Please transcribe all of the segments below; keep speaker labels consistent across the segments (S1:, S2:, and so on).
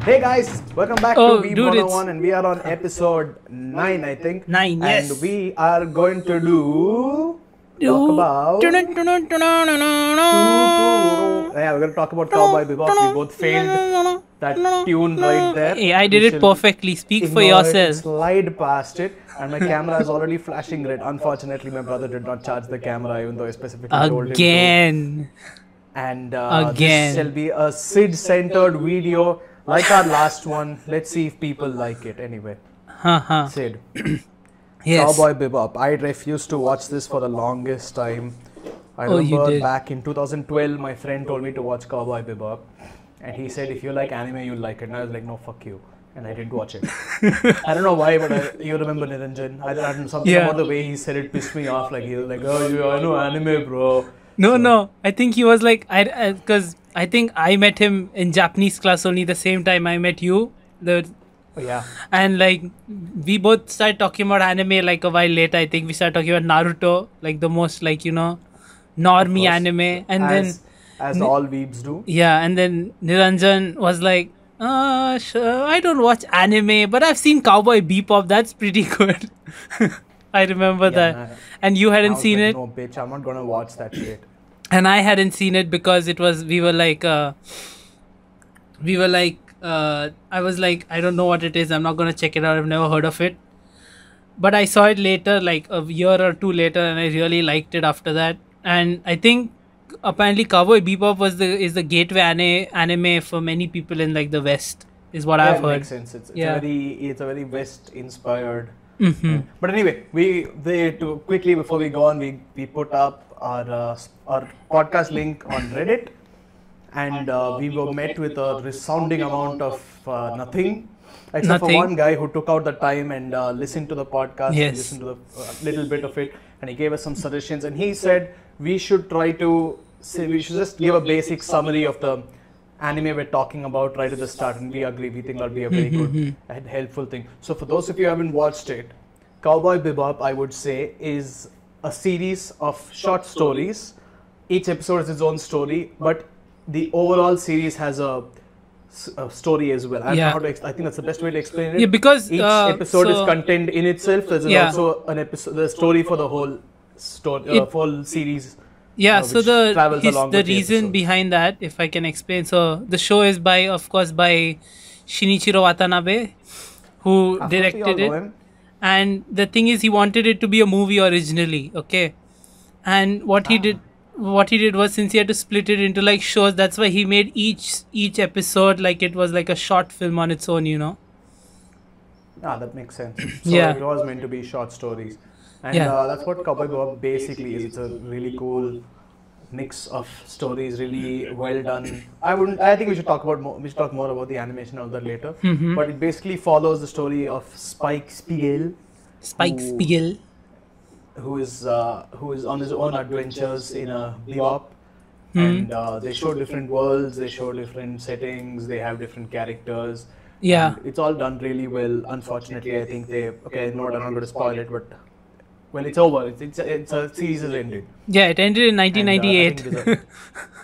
S1: Hey guys, welcome back
S2: Oh,
S1: to Weeb
S2: dude,
S1: 101 and we are on episode 9 I think.
S2: 9, yes.
S1: And we are going to talk about... Yeah, we're going to talk about Cowboy Bebop. We both failed that tune right there.
S2: Hey, I did
S1: We
S2: it
S1: shall
S2: perfectly. Speak for
S1: ignore it,
S2: yourself.
S1: slide past it, and my camera is already flashing red. Unfortunately, my brother did not charge the camera even though I specifically told him to.
S2: Again.
S1: And
S2: Again.
S1: this shall be a Sid-centered video like our last one. Let's see if people like it anyway.
S2: Haha.
S1: Sid.
S2: Yes.
S1: Cowboy Bebop. I refused to watch this for the longest time. I
S2: Oh, you
S1: remember
S2: did.
S1: back in 2012, my friend told me to watch Cowboy Bebop. And he said, if you like anime, you'll like it. And I was like, no, fuck you. And I didn't watch it. I don't know why, but you remember Niranjan. I don't know, something
S2: Yeah.
S1: about the way he said it pissed me off. Like, he was like, oh, yeah, I know anime, bro.
S2: No. I think he was like, because I think I met him in Japanese class only the same time I met you.
S1: Oh, yeah.
S2: And like, we both started talking about anime like a while later. I think we started talking about Naruto, like the most, like, normie
S1: course.
S2: anime. And then,
S1: As all weebs do.
S2: yeah, and then Niranjan was like, sure, I don't watch anime, but I've seen Cowboy Bebop. That's pretty good. I remember that.
S1: man.
S2: And you
S1: I
S2: hadn't
S1: was
S2: seen
S1: like,
S2: it.
S1: no, bitch, I'm not gonna watch that shit.
S2: And I hadn't seen it because we were like, I was like, I don't know what it is. I'm not going to check it out. I've never heard of it. But I saw it later, like a year or two later, and I really liked it after that. And I think apparently Cowboy Bebop is the gateway anime for many people in like the West, is what I've
S1: It
S2: heard.
S1: makes sense. It's
S2: Yeah.
S1: a very West inspired.
S2: Mhm.
S1: But anyway, to quickly before we go on, we put up our podcast link on Reddit, and we were met with a resounding amount of nothing, except for
S2: Nothing.
S1: one guy who took out the time and listened to the podcast,
S2: Yes.
S1: and listened to the little bit of it, and he gave us some suggestions, and he said we should just give a basic summary of the anime we're talking about right at the start, and we agree. We think that'll be a very good and helpful thing. So for those of you who haven't watched it, Cowboy Bebop, I would say, is a series of short stories. Each episode is its own story, but the overall series has a story as well. I don't know
S2: Yeah.
S1: how to I think that's the best way to explain it.
S2: Yeah, because
S1: Each episode is
S2: so-
S1: contained in itself. There's
S2: Yeah.
S1: also an episode, the story for the whole story, full series.
S2: Yeah, so
S1: which travels
S2: the
S1: along with the
S2: reason
S1: episode.
S2: behind that, if I can explain, so the show is by Shinichiro Watanabe, who
S1: Of course, we
S2: directed
S1: all know
S2: it.
S1: him.
S2: And the thing is, he wanted it to be a movie originally, okay? And what he did was, since he had to split it into like shows, that's why he made each episode like it was like a short film on its own,
S1: That makes sense. So
S2: Yeah.
S1: it was meant to be short stories, and
S2: Yeah.
S1: that's what Cowboy Bebop basically is. It's a really cool mix of stories, really well done. I think we should talk about more. We should talk more about the animation of that later.
S2: Mhm.
S1: But it basically follows the story of Spike Spiegel,
S2: Spike
S1: Ooh.
S2: Spiegel.
S1: who is on his own adventures in a bebop,
S2: Hmm.
S1: and they show different worlds, they show different settings, they have different characters.
S2: Yeah.
S1: And it's all done really well. Unfortunately, I think I'm not going to spoil it, but well, it's over. It's a series has ended.
S2: Yeah, it ended in
S1: And, I
S2: 1998.
S1: think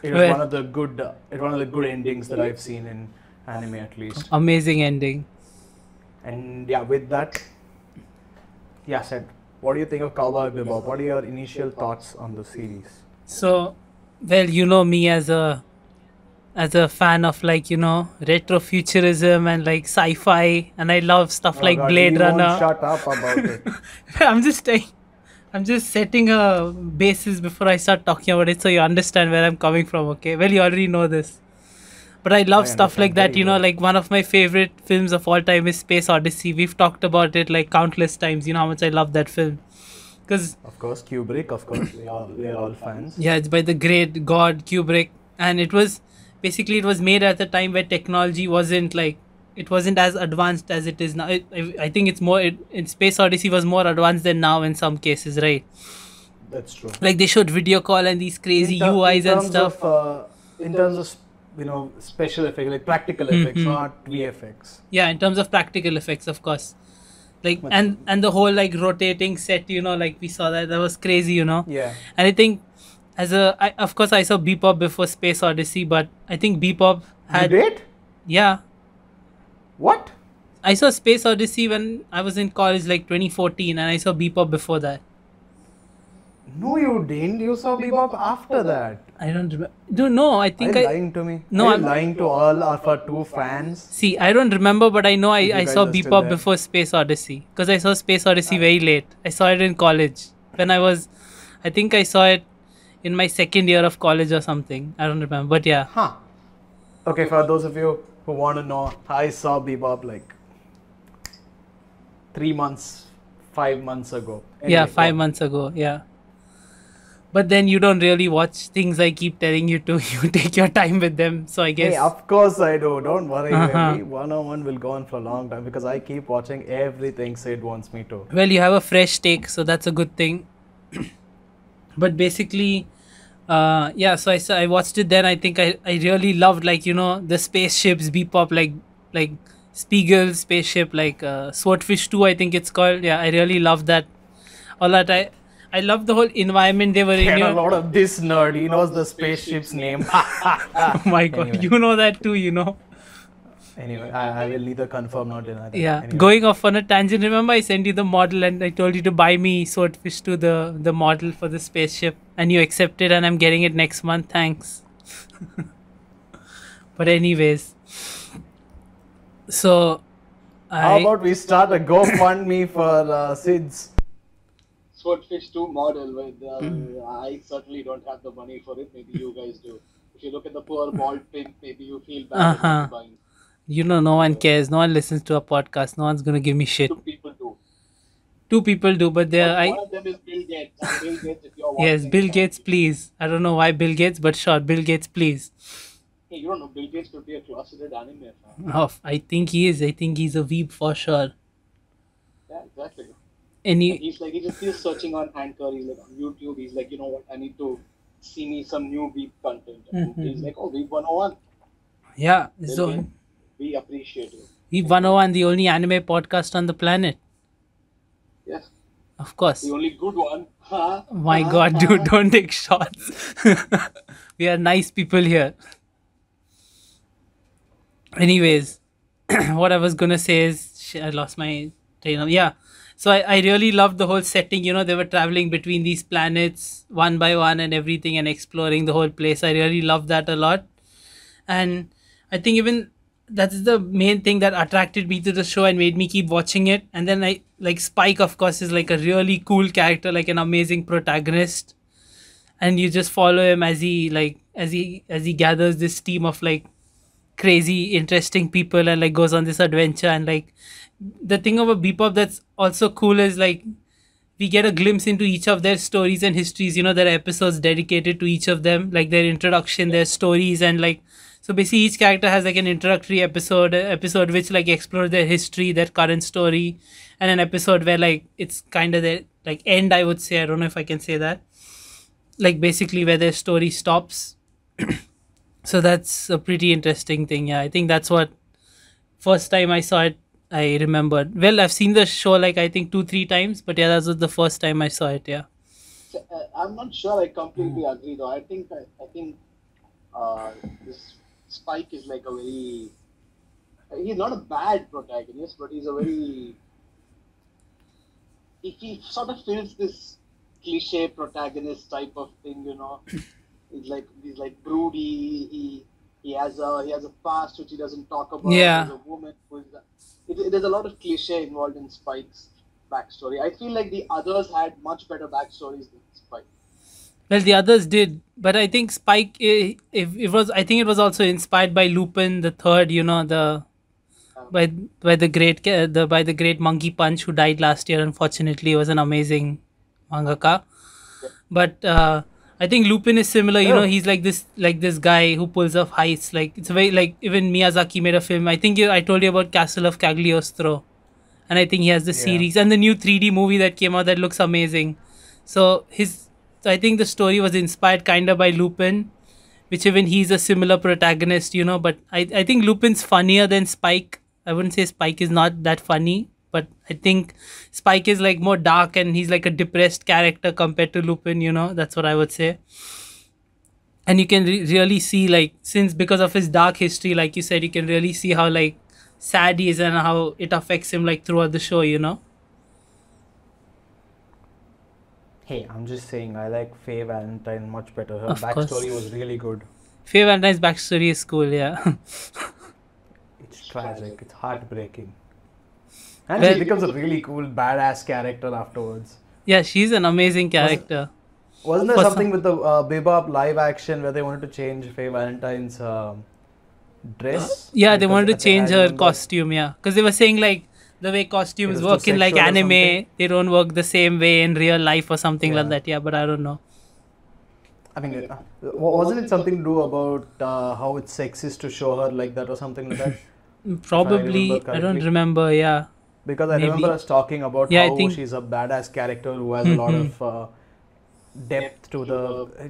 S1: it was
S2: Well-
S1: one of the good endings that I've seen in anime at least.
S2: Amazing ending.
S1: And yeah, with that, yeah, said. What do you think of Cowboy Bebop? What are your initial thoughts on the series?
S2: So, well, you know me as a fan of like retrofuturism and like sci-fi, and I love stuff like
S1: Oh God,
S2: Blade
S1: you won't
S2: Runner.
S1: shut up about it.
S2: I'm just setting a basis before I start talking about it, so you understand where I'm coming from. Okay, well, you already know this, but I love
S1: I
S2: stuff like
S1: understand
S2: that.
S1: very well.
S2: Like one of my favorite films of all time is Space Odyssey. We've talked about it like countless times. You know how much I love that film, because
S1: Of course, Kubrick. Of course, we are all fans.
S2: yeah, it's by the great God Kubrick, and it was made at a time where technology wasn't as advanced as it is now. I think it's more. In Space Odyssey was more advanced than now in some cases, right?
S1: That's true.
S2: Like they showed video call and these crazy
S1: In
S2: UIs and
S1: terms
S2: stuff.
S1: in terms of special effects, like practical effects,
S2: Mhm.
S1: not VFX.
S2: Yeah, in terms of practical effects, of course. Like
S1: Much-
S2: and the whole like rotating set, like we saw that was crazy,
S1: Yeah.
S2: And I think of course I saw Bebop before Space Odyssey, but I think Bebop had
S1: You did?
S2: yeah.
S1: What?
S2: I saw Space Odyssey when I was in college, like 2014, and I saw Bebop before that.
S1: No, you didn't. You saw Bebop after that.
S2: I don't remember. Dude, no, I
S1: Are
S2: think
S1: you
S2: I.
S1: lying to me?
S2: No,
S1: Are you
S2: I'm
S1: lying to all of our two fans?
S2: See, I don't remember, but I know
S1: If you
S2: I
S1: guys
S2: saw
S1: are still
S2: Bebop
S1: there.
S2: before Space Odyssey. Because I saw Space Odyssey very late. I saw it in college. When I think I saw it in my second year of college or something. I don't remember, but yeah.
S1: Huh. Okay, for those of you who want to know, I saw Bebop like 3 months, 5 months ago.
S2: Yeah,
S1: Anyway,
S2: 5
S1: go on.
S2: months ago, yeah. But then you don't really watch things I keep telling you to. You take your time with them. So I guess.
S1: Hey, of course I do. Don't worry.
S2: Uh-huh.
S1: We 101 will go on for a long time because I keep watching everything Sid wants me to.
S2: Well, you have a fresh take, so that's a good thing. But basically, yeah. So I watched it then. I think I really loved, like, you know, the spaceships, Bebop, like Spiegel spaceship, like Swordfish 2, I think it's called. Yeah, I really loved that. All that I love the whole environment they were in.
S1: And
S2: You
S1: a
S2: know?
S1: lot of this nerd, he knows the spaceship's name.
S2: Oh my god,
S1: Anyway.
S2: you know that too, you know.
S1: Anyway, I will neither confirm nor deny that.
S2: Yeah,
S1: Anyway.
S2: going off on a tangent. Remember, I sent you the model and I told you to buy me Swordfish 2, the model for the spaceship, and you accepted, and I'm getting it next month. Thanks. But anyways, so
S1: How about we start a GoFundMe for Sid's?
S3: Swordfish 2 model with I certainly don't have the money for it. Maybe you guys do. If you look at the poor bald pimp, maybe you feel bad about buying.
S2: you know, no one cares. No one listens to a podcast. No one's gonna give me shit.
S3: Two people do.
S2: Two people do, but they're
S3: One of them is Bill Gates. And Bill Gates, if you're
S2: yes,
S3: watching,
S2: Bill Gates, please. I don't know why Bill Gates, but sure, Bill Gates, please.
S3: Hey, you don't know, Bill Gates could be a closeted anime fan.
S2: Oh, I think he is. I think he's a weeb for sure.
S3: Yeah, exactly.
S2: And
S3: And he's searching on Anchor. He's like on YouTube. He's like, you know what? I need to see me some new Veep content. And he's like, oh, Veep 101.
S2: yeah,
S3: Bill
S2: so
S3: Gates, we appreciate you.
S2: Weeb 101, the only anime podcast on the planet.
S3: Yes,
S2: Of course.
S3: the only good one. Huh?
S2: My god, dude, don't take shots. We are nice people here. Anyways, what I was gonna say is I lost my train of. Yeah. So I really loved the whole setting. You know, they were traveling between these planets one by one and everything and exploring the whole place. I really loved that a lot. And I think even that's the main thing that attracted me to the show and made me keep watching it. And then I like Spike, of course, is like a really cool character, like an amazing protagonist. And you just follow him as he gathers this team of like crazy interesting people and like goes on this adventure. And like the thing about Bebop that's also cool is like we get a glimpse into each of their stories and histories. You know, there are episodes dedicated to each of them, like their introduction, their stories, and like so basically each character has like an introductory episode which like explore their history, their current story, and an episode where like it's kind of their like end, I would say. I don't know if I can say that, like basically where their story stops. So that's a pretty interesting thing. Yeah, I think that's what first time I saw it I remembered. Well, I've seen the show like I think 2-3 times, but yeah, that was the first time I saw it. Yeah.
S3: So, I'm not sure I completely agree though. I think this Spike is like a very. He's not a bad protagonist, but he's a very. He sort of fills this cliche protagonist type of thing, you know. He's like broody. He has a past which he doesn't talk about.
S2: Yeah.
S3: There's a woman who is. There's a lot of cliche involved in Spike's backstory. I feel like the others had much better backstories than Spike.
S2: Well, the others did, but I think Spike, if it was, I think it was also inspired by Lupin the Third. You know, by the great Monkey Punch who died last year. Unfortunately, he was an amazing mangaka. But I think Lupin is similar. You know, he's like this guy who pulls off heists. Like it's very like even Miyazaki made a film. I think I told you about Castle of Cagliostro, and I think he has the series and the new 3D movie that came out that looks amazing. So I think the story was inspired kind of by Lupin, which even he's a similar protagonist. You know, but I think Lupin's funnier than Spike. I wouldn't say Spike is not that funny, but I think Spike is like more dark and he's like a depressed character compared to Lupin, you know. That's what I would say. And you can really see, like, since because of his dark history, like you said, you can really see how like sad he is and how it affects him like throughout the show, you know.
S1: Hey, I'm just saying, I like Faye Valentine much better. Her
S2: Of
S1: backstory
S2: course.
S1: was really good.
S2: Faye Valentine's backstory is cool, yeah.
S1: It's tragic. It's heartbreaking. And
S2: Well-
S1: she becomes a really cool, badass character afterwards.
S2: Yeah, she's an amazing character.
S1: Wasn't there
S2: For
S1: something with the Bebop live action where they wanted to change Faye Valentine's dress?
S2: Yeah, they
S1: Because
S2: wanted to
S1: I think I
S2: change her
S1: remember
S2: costume, yeah. Because they were saying like the way costumes
S1: It was
S2: work
S1: too
S2: in like
S1: sexual or
S2: anime,
S1: something.
S2: they don't work the same way in real life or something like
S1: Yeah.
S2: that, yeah, but I don't know.
S1: I mean, wasn't it something to do about how it's sexist to show her like that or something like that?
S2: Probably,
S1: remember
S2: I don't
S1: correctly.
S2: remember, yeah.
S1: Because I
S2: Maybe.
S1: remember us talking about
S2: Yeah, I
S1: how
S2: think-
S1: she's a badass character who has a lot of depth to the.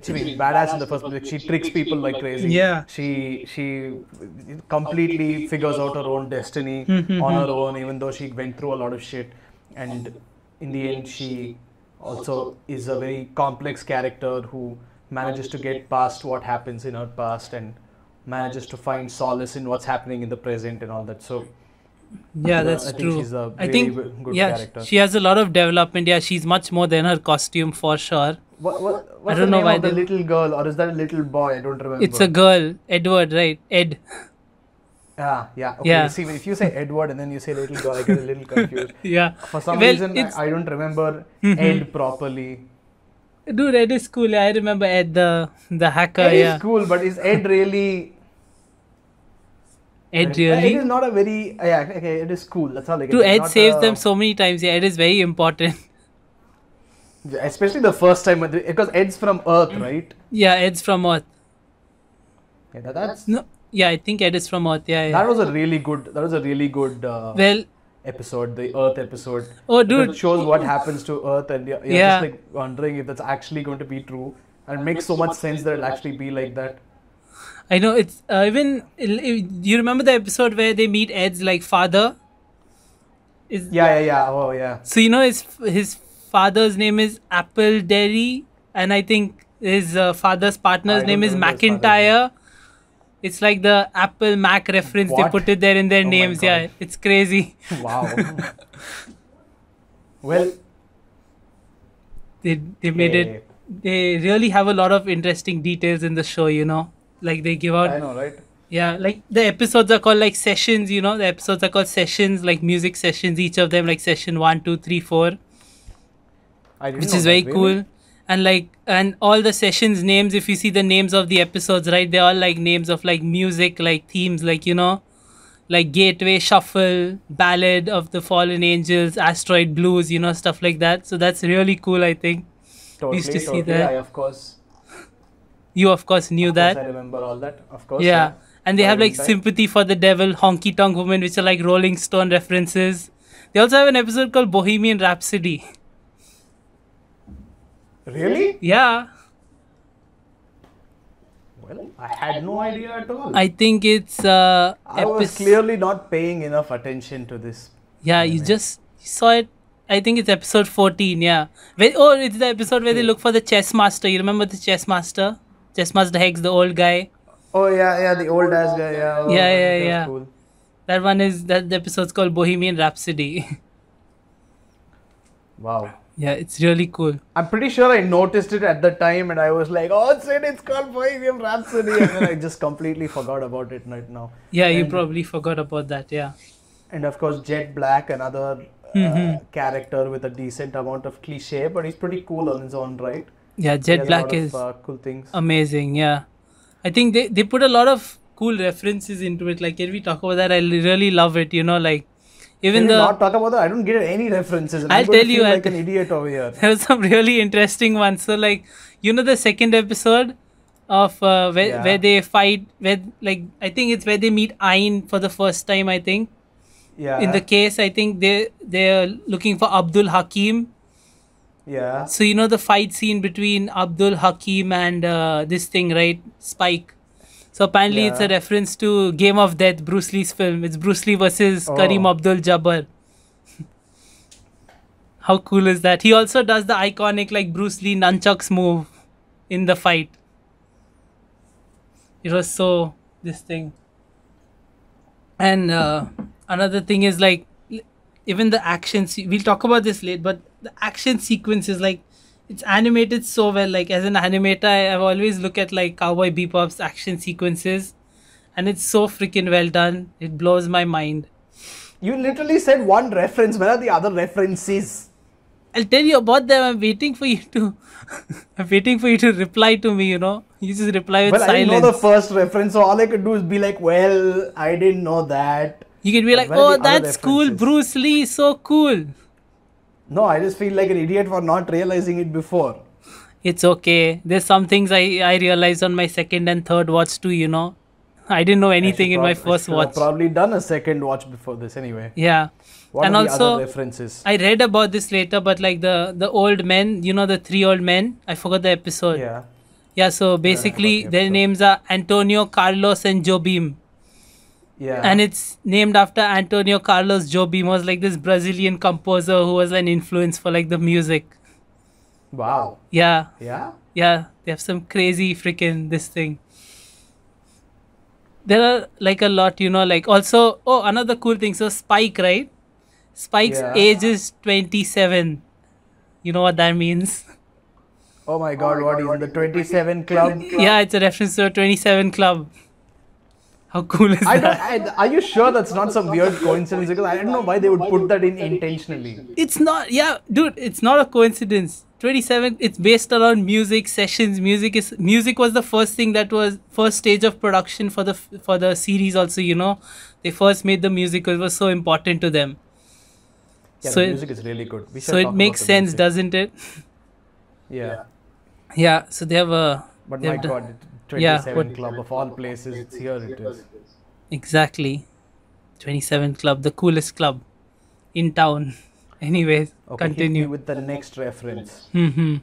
S1: I mean, badass in the first place. She tricks people like crazy.
S2: Yeah.
S1: She completely figures out her own destiny on her own, even though she went through a lot of shit. And in the end, she also is a very complex character who manages to get past what happens in her past and manages to find solace in what's happening in the present and all that. So.
S2: Yeah, that's
S1: I think
S2: true.
S1: she's a
S2: I
S1: really
S2: think,
S1: good
S2: yeah,
S1: character.
S2: she has a lot of development. Yeah, she's much more than her costume for sure.
S1: What's
S2: I
S1: the
S2: don't know
S1: name
S2: why
S1: of the
S2: they-
S1: little girl, or is that a little boy? I don't remember.
S2: It's a girl, Edward, right? Ed.
S1: Yeah. Okay.
S2: Yeah.
S1: See, if you say Edward and then you say little girl, I get a little confused.
S2: Yeah.
S1: For some
S2: Well,
S1: reason,
S2: it's-
S1: I don't remember Ed properly.
S2: Dude, Ed is cool. Yeah, I remember Ed, the hacker.
S1: Ed
S2: Yeah,
S1: is cool, but is Ed really?
S2: Ed
S1: Ed
S2: really.
S1: is not a very. Yeah. Okay. It is cool. That's all I get.
S2: Dude,
S1: It's
S2: Ed
S1: not
S2: saves
S1: a-
S2: them so many times. Yeah, Ed is very important.
S1: Especially the first time, because Ed's from Earth, right?
S2: Yeah, Ed's from Earth.
S1: Yeah. That's.
S2: No, yeah, I think Ed is from Earth. Yeah, yeah.
S1: That was a really good. That was a really good.
S2: Well,
S1: Episode, the Earth episode.
S2: oh,
S1: Because
S2: dude.
S1: it shows what happens to Earth, and you're
S2: Yeah.
S1: just like wondering if that's actually going to be true. And it makes so much sense that it'll actually be like that.
S2: I know it's even. You remember the episode where they meet Ed's like father? Is
S1: Yeah. Oh, yeah.
S2: So you know his father's name is Appledary, and I think his father's partner's
S1: I
S2: name
S1: don't
S2: is
S1: remember his father's
S2: McIntyre. It's like the Apple Mac reference. They
S1: What?
S2: put it there in their
S1: Oh my
S2: names. Yeah,
S1: God.
S2: it's crazy.
S1: Wow. Well,
S2: They made
S1: eh,
S2: it. They really have a lot of interesting details in the show. You know, like they give out.
S1: I know, right?
S2: Yeah, like the episodes are called like sessions. You know, the episodes are called sessions, like music sessions. Each of them like session 1, 2, 3, 4.
S1: I didn't
S2: Which
S1: know
S2: is
S1: that,
S2: very
S1: really.
S2: cool. And all the sessions names, if you see the names of the episodes, right, they're all like names of like music, like themes, like, you know, like Gateway, Shuffle, Ballad of the Fallen Angels, Asteroid Blues, you know, stuff like that. So that's really cool, I think.
S1: Totally,
S2: used to see
S1: totally.
S2: that.
S1: I, of course,
S2: You of course knew that.
S1: I remember all that. Of course.
S2: Yeah. And they have like
S1: Valentine.
S2: Sympathy for the Devil, Honky Tonk Woman, which are like Rolling Stone references. They also have an episode called Bohemian Rhapsody.
S1: Really?
S2: Yeah.
S1: Well, I had no idea at all.
S2: I think it's
S1: I was clearly not paying enough attention to this.
S2: Yeah, you just saw it. I think it's episode 14, yeah. It's the episode where they look for the chess master. You remember the chess master? Chess master Hex, the old guy.
S1: Oh yeah, the old ass guy. Yeah. Oh,
S2: Yeah,
S1: that was
S2: yeah.
S1: Cool.
S2: That one is, that the episode's called Bohemian Rhapsody.
S1: Wow.
S2: Yeah, it's really cool.
S1: I'm pretty sure I noticed it at the time, and I was like, "Oh, it's called Bohemian Rhapsody," and then I just completely forgot about it right now.
S2: Yeah, you
S1: And-
S2: probably forgot about that, yeah.
S1: And of course, Jet Black, another character with a decent amount of cliche, but he's pretty cool on his own right.
S2: Yeah,
S1: He
S2: Jet
S1: has a
S2: Black
S1: lot
S2: is
S1: of, cool things.
S2: amazing, yeah. I think they put a lot of cool references into it. Like, can we talk about that? I really love it, you know, like, even
S1: Can we
S2: the...
S1: not talk about that? I don't get any references. And
S2: I'll
S1: I'm going to
S2: tell you,
S1: feel
S2: I'll
S1: like an idiot over here.
S2: There was some really interesting ones. So, like, you know, the second episode of where they fight, where, like, I think it's where they meet Ayn for the first time, I think.
S1: Yeah.
S2: In the case, I think they're looking for Abdul Hakim.
S1: Yeah.
S2: So, you know, the fight scene between Abdul Hakim and this thing, right? Spike. So, apparently, it's a
S1: Yeah.
S2: reference to Game of Death, Bruce Lee's film. It's Bruce Lee versus
S1: Oh.
S2: Kareem Abdul Jabbar. How cool is that? He also does the iconic, like, Bruce Lee nunchucks move in the fight. It was so, this thing. And another thing is like even the action. We'll talk about this later, but the action sequence is like it's animated so well. Like as an animator, I've always looked at like Cowboy Bebop's action sequences, and it's so freaking well done. It blows my mind.
S1: You literally said one reference. Where are the other references?
S2: I'll tell you about them. I'm waiting for you to. I'm waiting for you to reply to me. You know, you just reply with
S1: Well, I
S2: silence.
S1: didn't know the first reference, so all I could do is be like, "Well, I didn't know that."
S2: You can be like,
S1: where are
S2: "Oh,
S1: the other
S2: that's cool,
S1: references?"
S2: Bruce Lee, so cool."
S1: No, I just feel like an idiot for not realizing it before.
S2: It's okay. There's some things I realized on my second and third watch too. You know, I didn't know anything in my first
S1: I
S2: watch.
S1: probably done a second watch before this anyway.
S2: Yeah.
S1: What
S2: And
S1: are the
S2: also,
S1: other references?
S2: I read about this later, but like the old men, you know, the three old men. I forgot the episode.
S1: Yeah.
S2: Yeah. So basically,
S1: the
S2: their
S1: episode.
S2: names are Antonio, Carlos, and Jobim.
S1: Yeah.
S2: And it's named after Antonio Carlos Jobim, was like this Brazilian composer who was an influence for like the music.
S1: Wow.
S2: Yeah.
S1: Yeah.
S2: Yeah. They have some crazy freaking this thing. There are like a lot, you know, like also, oh, another cool thing. So Spike, right? Spike's
S1: Yeah.
S2: age is 27. You know what that means?
S1: Oh my God! What is in the 27 club?
S2: Yeah, it's a reference to a 27 club. How cool is that?
S1: Are you sure that's not some weird coincidence? Because I don't know why they would put that in intentionally.
S2: It's not, yeah, dude, it's not a coincidence. 27, it's based around music sessions. Music was the first thing that was first stage of production for the series also, you know. They first made the music, it was so important to them.
S1: Yeah,
S2: So
S1: the
S2: it-
S1: music is really good. We should
S2: So
S1: talk
S2: it makes
S1: about the
S2: sense,
S1: music.
S2: doesn't it?
S1: Yeah.
S2: Yeah, so they have a
S1: But
S2: they
S1: my
S2: have the-
S1: God,
S2: Yeah,
S1: 27
S2: what-
S1: club of all places, it's here it is.
S2: exactly 27 club, the coolest club in town. Anyways,
S1: Okay, hit me
S2: continue.
S1: with the next reference.
S2: Mm-hmm.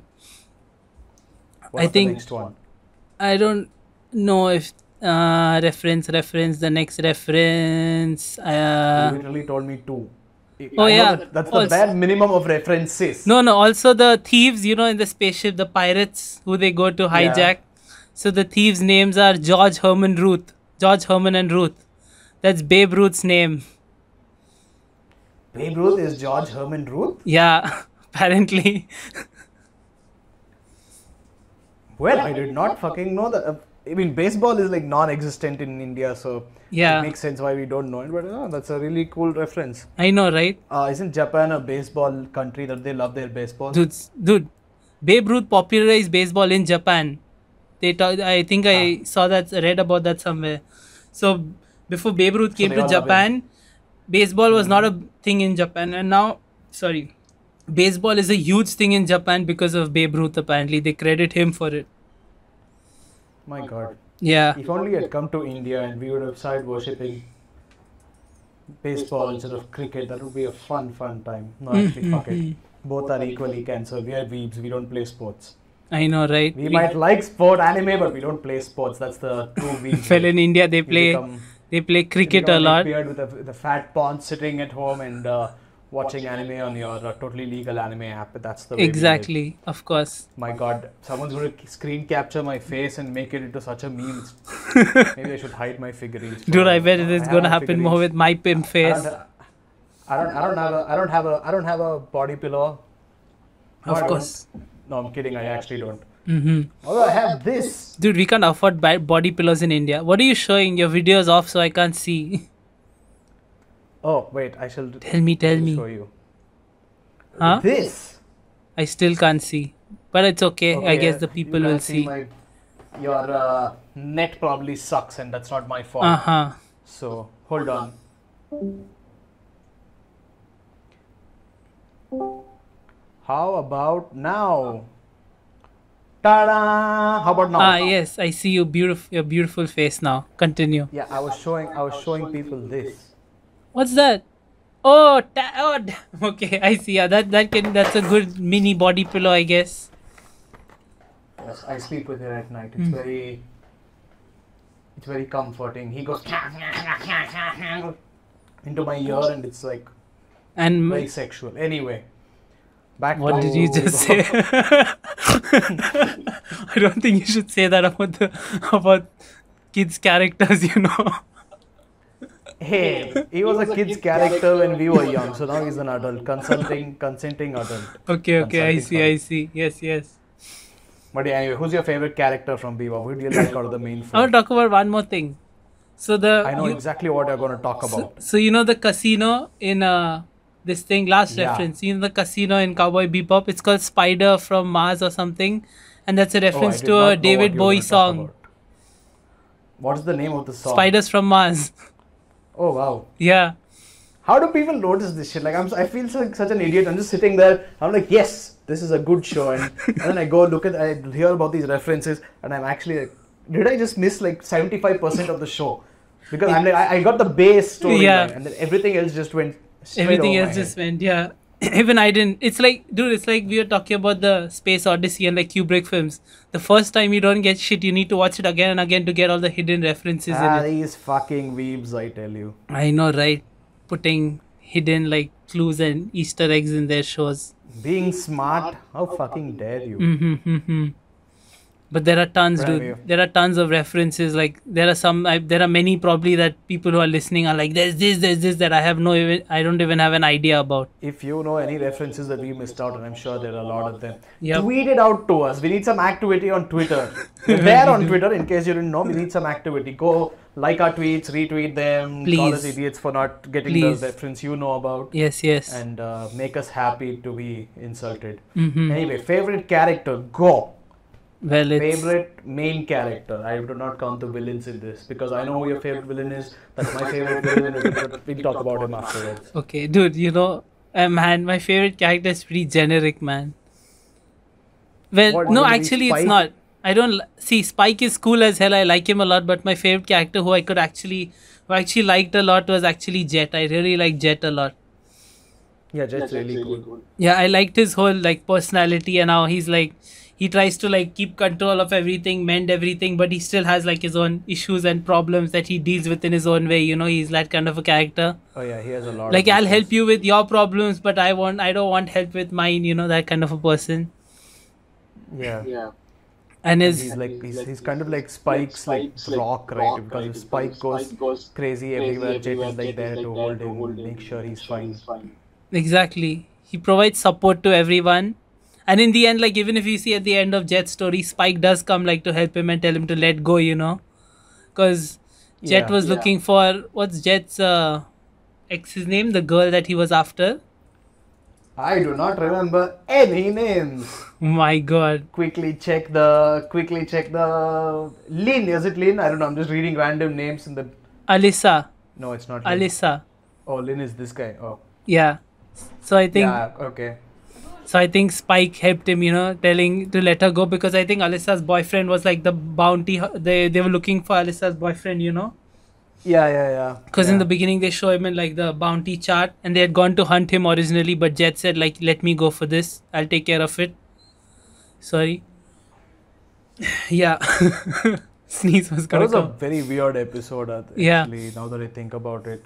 S1: What's
S2: think-
S1: the next one?
S2: I don't know if reference the next reference.
S1: You literally told me two.
S2: Oh,
S1: I know
S2: yeah.
S1: that's the
S2: Also-
S1: bare minimum of references.
S2: No, also the thieves, you know, in the spaceship, the pirates who they go to hijack. So the thieves' names are George Herman and Ruth. That's Babe Ruth's name.
S1: Babe Ruth is George Herman Ruth?
S2: Yeah, apparently.
S1: Well, I did not fucking know that. I mean, baseball is like non-existent in India, so
S2: Yeah.
S1: it makes sense why we don't know it. But that's a really cool reference.
S2: I know, right?
S1: Isn't Japan a baseball country that they love their baseball?
S2: Dude, Babe Ruth popularized baseball in Japan. I think I saw that, read about that somewhere. So before Babe Ruth came
S1: they
S2: to
S1: all love
S2: Japan, baseball was not a thing in Japan, and now, baseball is a huge thing in Japan because of Babe Ruth. Apparently, they credit him for it.
S1: My God.
S2: Yeah,
S1: If only had come to India and we would have started worshipping baseball instead of cricket, that would be a fun time. No, actually, fuck it. Both are equally cancer. We are weebs, we don't play sports.
S2: I know, right?
S1: We might like sport anime, but we don't play sports. That's the true weeb.
S2: Well, in India, they
S1: You
S2: play
S1: become-
S2: cricket
S1: become
S2: a lot.
S1: beard with a fat paunch sitting at home and watching anime on your totally legal anime app. That's the way we live.
S2: Exactly, of course.
S1: My God, someone's going to screen capture my face and make it into such a meme. Maybe I should hide my figurines.
S2: Dude, I bet it is
S1: have
S2: gonna happen more
S1: figurines.
S2: with my pimp face.
S1: I don't have a body pillow. No,
S2: Of
S1: I don't.
S2: course.
S1: No, I'm kidding. I actually don't.
S2: Mm-hmm.
S1: Although I have this.
S2: Dude, we can't afford body pillows in India. What are you showing? Your video is off, so I can't see.
S1: Oh wait, I shall.
S2: Tell me.
S1: Show you.
S2: Huh?
S1: This.
S2: I still can't see. But it's okay. I guess the people
S1: you
S2: will
S1: can't
S2: see.
S1: Your net probably sucks, and that's not my fault.
S2: Uh-huh.
S1: So hold on. How about now? Ta-da! How about now?
S2: Ah, yes. I see your beautiful face now. Continue.
S1: Yeah, I was showing people this.
S2: What's that? Oh, okay. I see. Yeah, that's a good mini body pillow, I guess.
S1: Yes, I sleep with it at night.
S2: Hmm.
S1: It's very comforting. He goes into my ear, and it's like
S2: And
S1: very sexual. Anyway, back
S2: what
S1: to
S2: did you just say? I don't think you should say that about kids' characters, you know.
S1: Hey, he was a kid's character when we were young, so now he's an adult, consenting adult.
S2: Okay, I
S1: Consulting,
S2: see,
S1: sorry.
S2: I see. Yes.
S1: But yeah, anyway, who's your favorite character from Bebop? Who do you like out of the main
S2: I want
S1: four?
S2: to talk about one more thing. So
S1: I know exactly what you're going to talk about.
S2: So you know the casino in this thing, last
S1: Yeah.
S2: reference. You know the casino in Cowboy Bebop. It's called Spider from Mars or something, and that's a
S1: Oh, I
S2: reference
S1: did
S2: to
S1: not
S2: a
S1: know what
S2: David
S1: you were
S2: Bowie
S1: gonna talk
S2: song,
S1: about. What's the name of the song?
S2: "Spiders from Mars."
S1: Oh wow.
S2: Yeah.
S1: How do people notice this shit? Like I feel such an idiot. I'm just sitting there. I'm like, yes, this is a good show, and then I go look I hear about these references, and I'm actually like, did I just miss like 75% of the show? Because I'm like, I got the base story,
S2: Yeah.
S1: and then everything else just went. Straight
S2: Everything
S1: over
S2: else
S1: my
S2: just
S1: head.
S2: went, yeah. Even I didn't. It's like, dude, it's like we were talking about the Space Odyssey and like Kubrick films. The first time you don't get shit, you need to watch it again and again to get all the hidden references in it.
S1: These fucking weebs, I tell you.
S2: I know, right? Putting hidden like clues and Easter eggs in their shows.
S1: Being smart, how fucking dare you?
S2: Mm-hmm. But there are tons,
S1: But
S2: dude.
S1: anyway.
S2: There are tons of references. Like there are some. There are many probably that people who are listening are like, there's this that I don't even have an idea about.
S1: If you know any references that we missed out, and I'm sure there are a lot of them,
S2: Yep.
S1: tweet it out to us. We need some activity on Twitter. We're there on Twitter, in case you didn't know. We need some activity. Go like our tweets, retweet them, call us
S2: Please.
S1: idiots for not getting
S2: Please.
S1: the reference you know about,
S2: Yes.
S1: and make us happy to be insulted.
S2: Mm-hmm.
S1: Anyway, favorite character, go.
S2: Well, it's
S1: Favorite main character. I do not count the villains in this because I know who your favorite villain is. That's my favorite villain, but we'll talk about him afterwards.
S2: okay, dude. You know, man, my favorite character is pretty generic, man. Well,
S1: What,
S2: no,
S1: would it be
S2: actually, it's
S1: Spike?
S2: not. I don't see Spike is cool as hell. I like him a lot, but my favorite character who I actually liked a lot was actually Jet. I really like Jet a lot.
S1: Yeah, Jet's really cool.
S2: Yeah, I liked his whole like personality and how he's like he tries to like keep control of everything, mend everything, but he still has like his own issues and problems that he deals with in his own way. You know, he's that kind of a character.
S1: Oh yeah, he has a lot.
S2: Like
S1: of
S2: I'll
S1: issues.
S2: help you with your problems, but I don't want help with mine. You know, that kind of a person.
S1: Yeah.
S3: Yeah.
S2: And
S1: He's kind of like Spike's like rock, right? Because if Spike goes crazy everywhere, Jet is like there to hold him, make sure he's fine.
S2: exactly, he provides support to everyone. And in the end, like even if you see at the end of Jet's story, Spike does come like to help him and tell him to let go. You know, because Jet
S1: Yeah.
S2: was looking for what's Jet's ex's name, the girl that he was after.
S1: I do not remember any names.
S2: My God.
S1: Quickly check the Lin. Is it Lin? I don't know. I'm just reading random names in the.
S2: Alyssa.
S1: No, it's not. Lin.
S2: Alyssa.
S1: Oh, Lin is this guy. Oh.
S2: Yeah. So I think
S1: Yeah. Okay.
S2: Spike helped him, you know, telling to let her go because I think Alyssa's boyfriend was like the bounty. They were looking for Alyssa's boyfriend, you know.
S1: Yeah.
S2: Because in the beginning they show him in like the bounty chart and they had gone to hunt him originally, but Jet said like, let me go for this. I'll take care of it. Sorry. Yeah. Sneeze was
S1: That
S2: gonna
S1: was a
S2: come.
S1: very weird episode.
S2: Yeah.
S1: Actually, now that I think about it.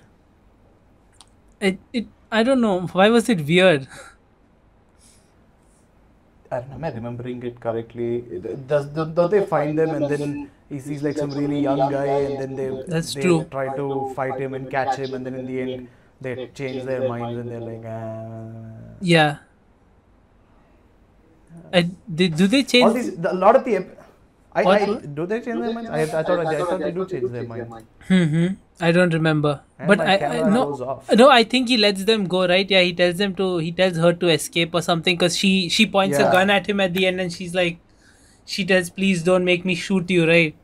S2: I don't know. Why was it weird?
S1: Am I remembering it correctly? Don't they find them and then he's like some really young guy and then
S2: That's
S1: they
S2: true.
S1: try to fight him and catch him and then in the end they change their minds and they're like,
S2: Yeah. Do they
S1: all
S2: change?
S1: these a lot of the
S2: What?
S1: do they change their minds? I thought they do change their mind.
S2: I don't remember.
S1: And
S2: But
S1: my
S2: I
S1: camera
S2: no,
S1: goes off.
S2: no, I think he lets them go, right? Yeah, he tells her to escape or something because she points a
S1: Yeah.
S2: gun at him at the end and she's like, she tells, please don't make me shoot you, right?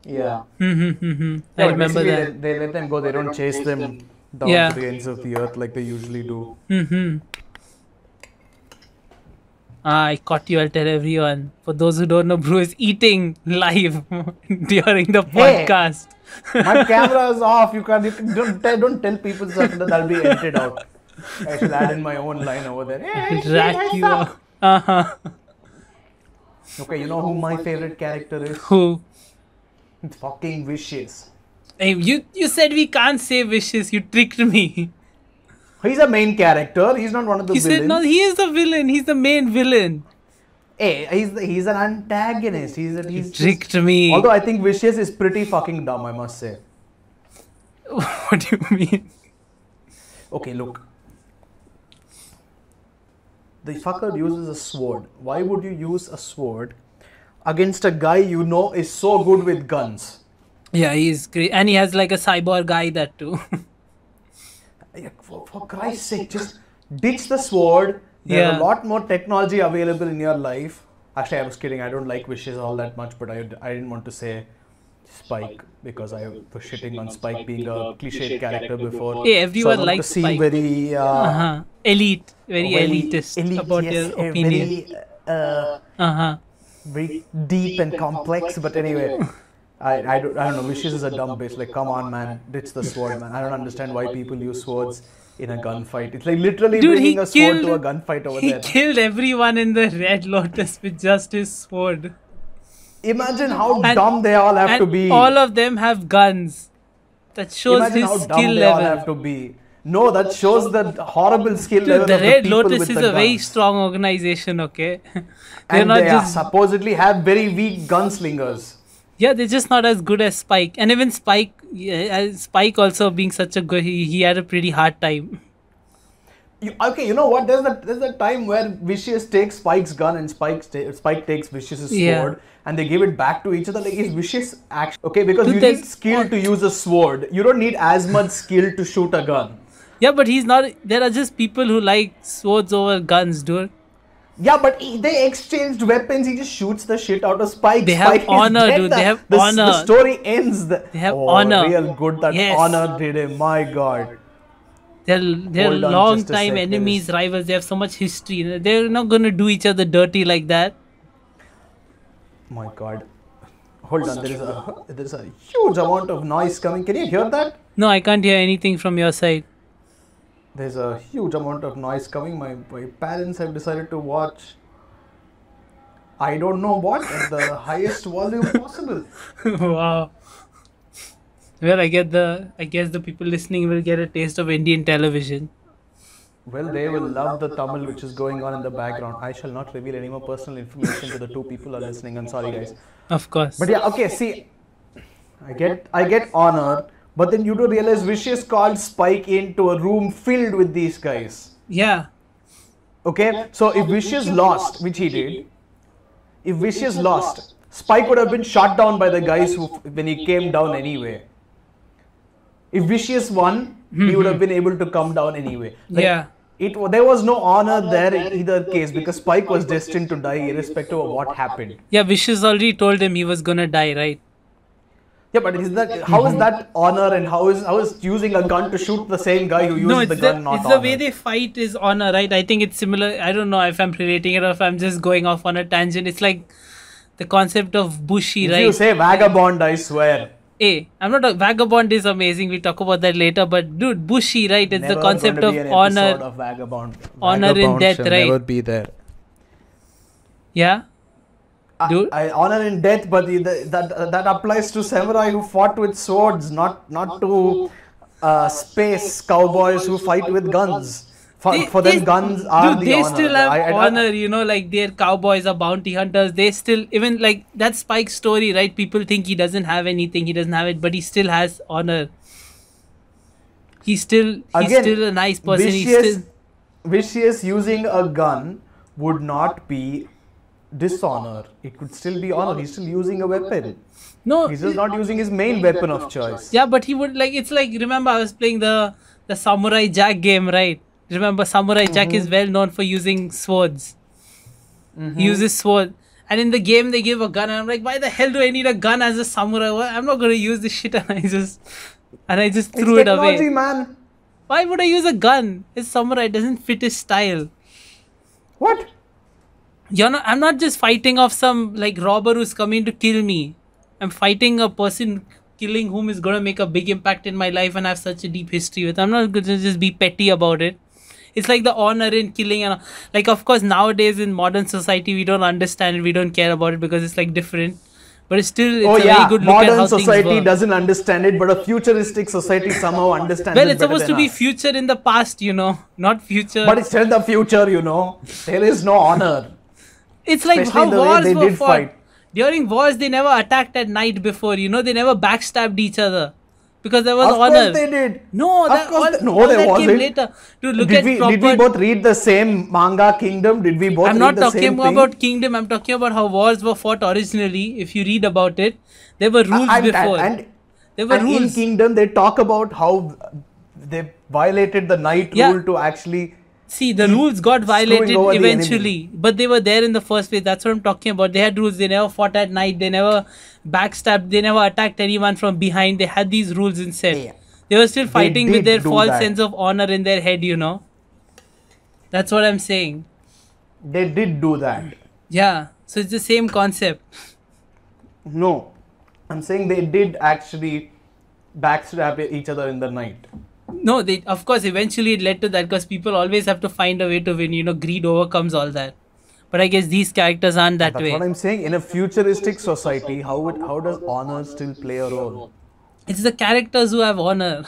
S1: Yeah.
S2: I
S1: Yeah,
S2: remember
S1: basically
S2: that.
S1: They let them go. They don't chase them down
S2: Yeah.
S1: to the ends of the earth like they usually do.
S2: I caught you. I'll tell everyone. For those who don't know, Bru is eating live during the
S1: Hey!
S2: podcast.
S1: My camera is off. Don't tell people stuff that I'll be edited out. I should add in my own line over there. Hey, shit,
S2: Rat
S1: I
S2: you
S1: suck.
S2: up. Uh-huh.
S1: Okay, you know who my favorite character is?
S2: Who?
S1: It's fucking Vicious.
S2: Hey, you said we can't say wishes. You tricked me.
S1: He's a main character. He's not one of the
S2: He
S1: villains.
S2: said no. He is the villain. He's the main villain.
S1: Hey, he's an antagonist. He's
S2: Tricked me.
S1: Although I think Vicious is pretty fucking dumb, I must say.
S2: What do you mean?
S1: Okay, look. The fucker uses a sword. Why would you use a sword against a guy you know is so good with guns?
S2: Yeah, he's great, and he has like a cyborg guy that too.
S1: For Christ's sake, just ditch the sword. There's
S2: Yeah.
S1: a lot more technology available in your life. Actually, I was kidding. I don't like wishes all that much, but I didn't want to say Spike because I was shitting on Spike being a cliched character before.
S2: Hey,
S1: So I
S2: everyone
S1: want
S2: likes
S1: to seem
S2: Spike.
S1: very
S2: Elite, very elitist about
S1: yes,
S2: your opinion.
S1: Very deep and complex. But anyway, I don't know. Wishes is a dumb bitch. Like, come on, man, ditch the sword, man. I don't understand why people use swords in a gunfight. It's like literally
S2: Dude, he
S1: bringing a sword to a
S2: killed-
S1: gunfight over
S2: He
S1: there.
S2: killed everyone in the Red Lotus with just his sword.
S1: Imagine how
S2: And-
S1: dumb they all have
S2: And
S1: to be.
S2: all of them have guns. That shows
S1: Imagine
S2: his
S1: how dumb
S2: skill
S1: they all
S2: level.
S1: have to be. No, that shows the horrible skill level
S2: Dude, the
S1: of
S2: Red
S1: the people
S2: Lotus
S1: with
S2: is
S1: the
S2: a very
S1: guns.
S2: strong organization, okay? They're
S1: And
S2: not
S1: they
S2: just
S1: supposedly have very weak gunslingers.
S2: yeah, they're just not as good as Spike. And even Spike, Spike also being such a good, he had a pretty hard time.
S1: You know what? There's a time where Vicious takes Spike's gun and Spike takes Vicious's
S2: Yeah.
S1: sword, and they give it back to each other. Like, is Vicious actually okay? Because
S2: Dude,
S1: you
S2: there's-
S1: need skill to use a sword. You don't need as much skill to shoot a gun.
S2: Yeah, but he's not. There are just people who like swords over guns, dude.
S1: Yeah, but they exchanged weapons. He just shoots the shit out of Spike.
S2: They have
S1: Spike is
S2: honor,
S1: dead.
S2: dude. They have
S1: The
S2: honor.
S1: story ends.
S2: They have
S1: oh,
S2: honor.
S1: Real good that
S2: Yes.
S1: honor did him. My God.
S2: They're
S1: Hold on
S2: long
S1: just a
S2: time
S1: sec,
S2: enemies,
S1: there
S2: rivals. They have so much history. They're not gonna do each other dirty like that.
S1: My God. Hold on. There's a huge amount of noise coming. Can you hear that?
S2: No, I can't hear anything from your side.
S1: There's a huge amount of noise coming. My parents have decided to watch. I don't know what at the highest volume possible.
S2: Wow. Well, I guess the people listening will get a taste of Indian television.
S1: Well, they will love the Tamil which is going on in the background. I shall not reveal any more personal information to the two people who are listening. I'm sorry, guys.
S2: Of course.
S1: But yeah, okay. See, I get honor, but then you do realize Vicious called Spike into a room filled with these guys.
S2: Yeah.
S1: Okay, so if Vicious lost, which he did, if Vicious lost, Spike would have been shot down by the guys who when he came down anyway. If Vicious won, he would have been able to come down anyway. Like,
S2: Yeah.
S1: There was no honor there in either case because Spike was destined to die irrespective of what happened.
S2: Yeah, Vicious already told him he was gonna die, right?
S1: Yeah, but how is that honor and how is using a gun to shoot the same guy who uses
S2: No, it's
S1: the gun not
S2: it's
S1: honor?
S2: the way they fight is honor, right? I think it's similar. I don't know if I'm relating it or if I'm just going off on a tangent. It's like the concept of Bushi,
S1: If
S2: right?
S1: you say vagabond, I swear.
S2: Hey, I'm not a vagabond is amazing. We'll talk about that later. But dude, Bushi, right? It's
S1: Never
S2: the concept
S1: gonna
S2: of
S1: be an
S2: honor.
S1: episode of vagabond.
S2: Honor in
S1: Vagabond
S2: death,
S1: shall
S2: right?
S1: Never be there.
S2: Yeah, dude.
S1: I honor in death, but that applies to samurai who fought with swords, not to space cowboys who fight with guns. For them, guns are
S2: dude,
S1: the
S2: they
S1: honor.
S2: still have
S1: I
S2: honor, you know, like their cowboys are bounty hunters. They still, even like that Spike story, right? People think he doesn't have anything, he doesn't have it, but he still has honor. He's still a nice person.
S1: Vicious using a gun would not be dishonor. It could still be honor. He's still using a weapon.
S2: No,
S1: He's just not using his main weapon of choice.
S2: yeah, but he would like. It's like, remember I was playing the Samurai Jack game, right? Remember Samurai Jack is well known for using swords. He uses sword. And in the game they give a gun and I'm like, why the hell do I need a gun as a samurai? I'm not gonna use this shit, and I just threw it away.
S1: Technology, man.
S2: Why would I use a gun? His samurai doesn't fit his style.
S1: What?
S2: I'm not just fighting off some like robber who's coming to kill me. I'm fighting a person killing whom is gonna make a big impact in my life and have such a deep history with. I'm not gonna just be petty about it. It's like the honor in killing, and like, of course nowadays in modern society we don't understand it, we don't care about it because it's like different. But it's a very good look at how
S1: modern
S2: things
S1: society
S2: work.
S1: doesn't understand it, but a futuristic society somehow understands
S2: Well,
S1: it
S2: it's
S1: better
S2: supposed to
S1: than
S2: be
S1: us.
S2: future in the past, you know, not future.
S1: But it's still the future, you know. There is no honor.
S2: It's like
S1: especially
S2: how
S1: the way
S2: wars
S1: they
S2: were
S1: did
S2: fought.
S1: fight.
S2: During wars, they never attacked at night before, you know, they never backstabbed each other. because there was
S1: Of
S2: honor.
S1: course they did.
S2: No,
S1: Of
S2: that,
S1: course
S2: all,
S1: they- no,
S2: all
S1: there
S2: that came
S1: wasn't.
S2: later. Dude, look
S1: Did
S2: at
S1: we,
S2: proper.
S1: did we both read the same manga Kingdom? Did we both
S2: I'm
S1: read
S2: not
S1: the
S2: talking
S1: same thing?
S2: about Kingdom. I'm talking about how wars were fought originally. If you read about it, there were rules before. There were
S1: and
S2: rules.
S1: in Kingdom, they talk about how they violated the night
S2: Yeah.
S1: rule to actually.
S2: See, the
S1: keep
S2: rules got
S1: screwing
S2: violated
S1: over the
S2: eventually, but they were there in the first place. That's what I'm talking about. They had rules. They never fought at night. They never backstabbed. They never attacked anyone from behind. They had these rules instead.
S1: Yeah.
S2: They were still fighting with
S1: did
S2: their
S1: do
S2: false
S1: that.
S2: sense of honor in their head, you know. That's what I'm saying.
S1: They did do that.
S2: Yeah. So it's the same concept.
S1: No, I'm saying they did actually backstab each other in the night.
S2: No, they of course eventually it led to that because people always have to find a way to win. You know, greed overcomes all that. But I guess these characters aren't that
S1: That's
S2: way.
S1: what I'm saying. In a futuristic society, how does honor still play a role?
S2: It's the characters who have honor.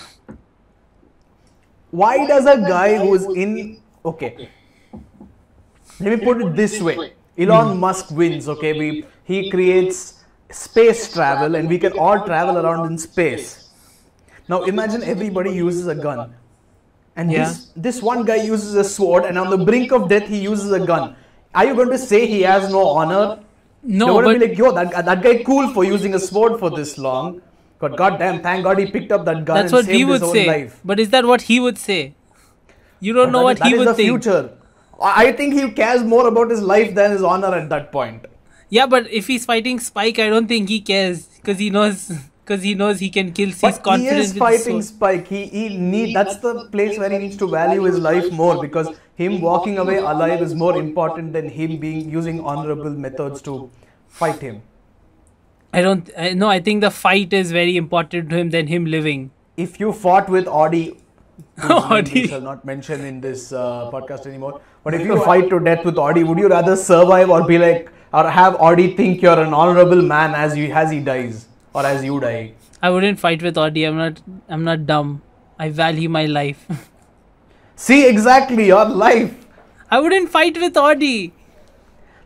S1: Why does a guy who's in okay? Let me put it this way: Elon Musk wins. Okay, he creates space travel, and we can all travel around in space. Now imagine everybody uses a gun, and
S2: Yeah.
S1: this one guy uses a sword, and on the brink of death he uses a gun. Are you going to say he has no honor?
S2: No,
S1: You're going
S2: but
S1: to be like, yo, that guy cool for using a sword for this long. But goddamn, thank God he picked up that gun
S2: that's
S1: and
S2: what
S1: saved
S2: we would
S1: his own
S2: say.
S1: life.
S2: But is that what he would say? You don't know
S1: But
S2: what
S1: that
S2: he
S1: is
S2: would
S1: the
S2: think.
S1: future. I think he cares more about his life than his honor at that point.
S2: Yeah, but if he's fighting Spike, I don't think he cares because he knows he can kill. He's
S1: But he
S2: confident
S1: is
S2: with
S1: fighting
S2: his sword.
S1: Spike. That's the place where he needs to value his life more, because him walking away alive is more important than him using honorable methods to fight him.
S2: I think the fight is very important to him than him living.
S1: If you fought with Audi, whose name
S2: Audi.
S1: we shall not mention in this podcast anymore, but if you fight to death with Audi, would you rather survive or be like, or have Audi think you're an honorable man as he dies or as you die?
S2: I wouldn't fight with Audi. I'm not dumb. I value my life.
S1: See, exactly, your life.
S2: I wouldn't fight with Audi.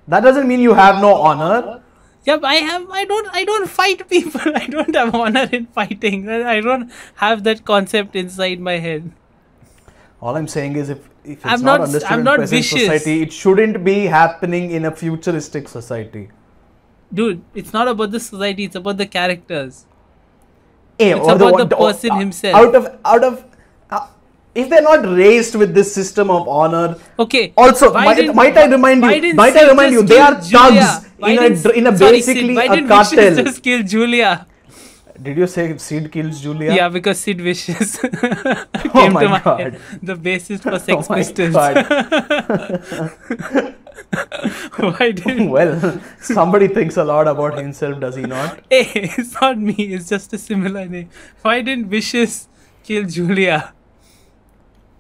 S1: That doesn't mean you have no honor.
S2: Yeah, but I don't fight people. I don't have honor in fighting. I don't have that concept inside my head.
S1: All I'm saying is, if it's
S2: I'm
S1: not
S2: not-
S1: understood
S2: I'm
S1: in
S2: not
S1: present
S2: vicious.
S1: society, it shouldn't be happening in a futuristic society.
S2: Dude, it's not about the society, it's about the characters.
S1: It's
S2: about the person himself.
S1: Out of if they're not raised with this system of honor.
S2: Okay.
S1: Also,
S2: why
S1: might
S2: didn't-
S1: I remind
S2: why
S1: you?
S2: didn't
S1: Might I
S2: Sid
S1: remind you?
S2: just
S1: They
S2: kill
S1: are
S2: Julia?
S1: thugs
S2: Why
S1: in
S2: didn't-
S1: a
S2: sorry, Sid,
S1: basically
S2: why
S1: a
S2: didn't Vicious
S1: cartel.
S2: just kill Julia?
S1: Did you say Sid kills Julia?
S2: Yeah, because Sid Vicious
S1: Oh
S2: came
S1: my
S2: to my
S1: God.
S2: head. The bassist for Sex
S1: Oh my
S2: Pistols.
S1: God.
S2: Why didn't?
S1: Well, somebody thinks a lot about himself, does he not?
S2: Hey, it's not me. It's just a similar name. Why didn't Vicious kill Julia?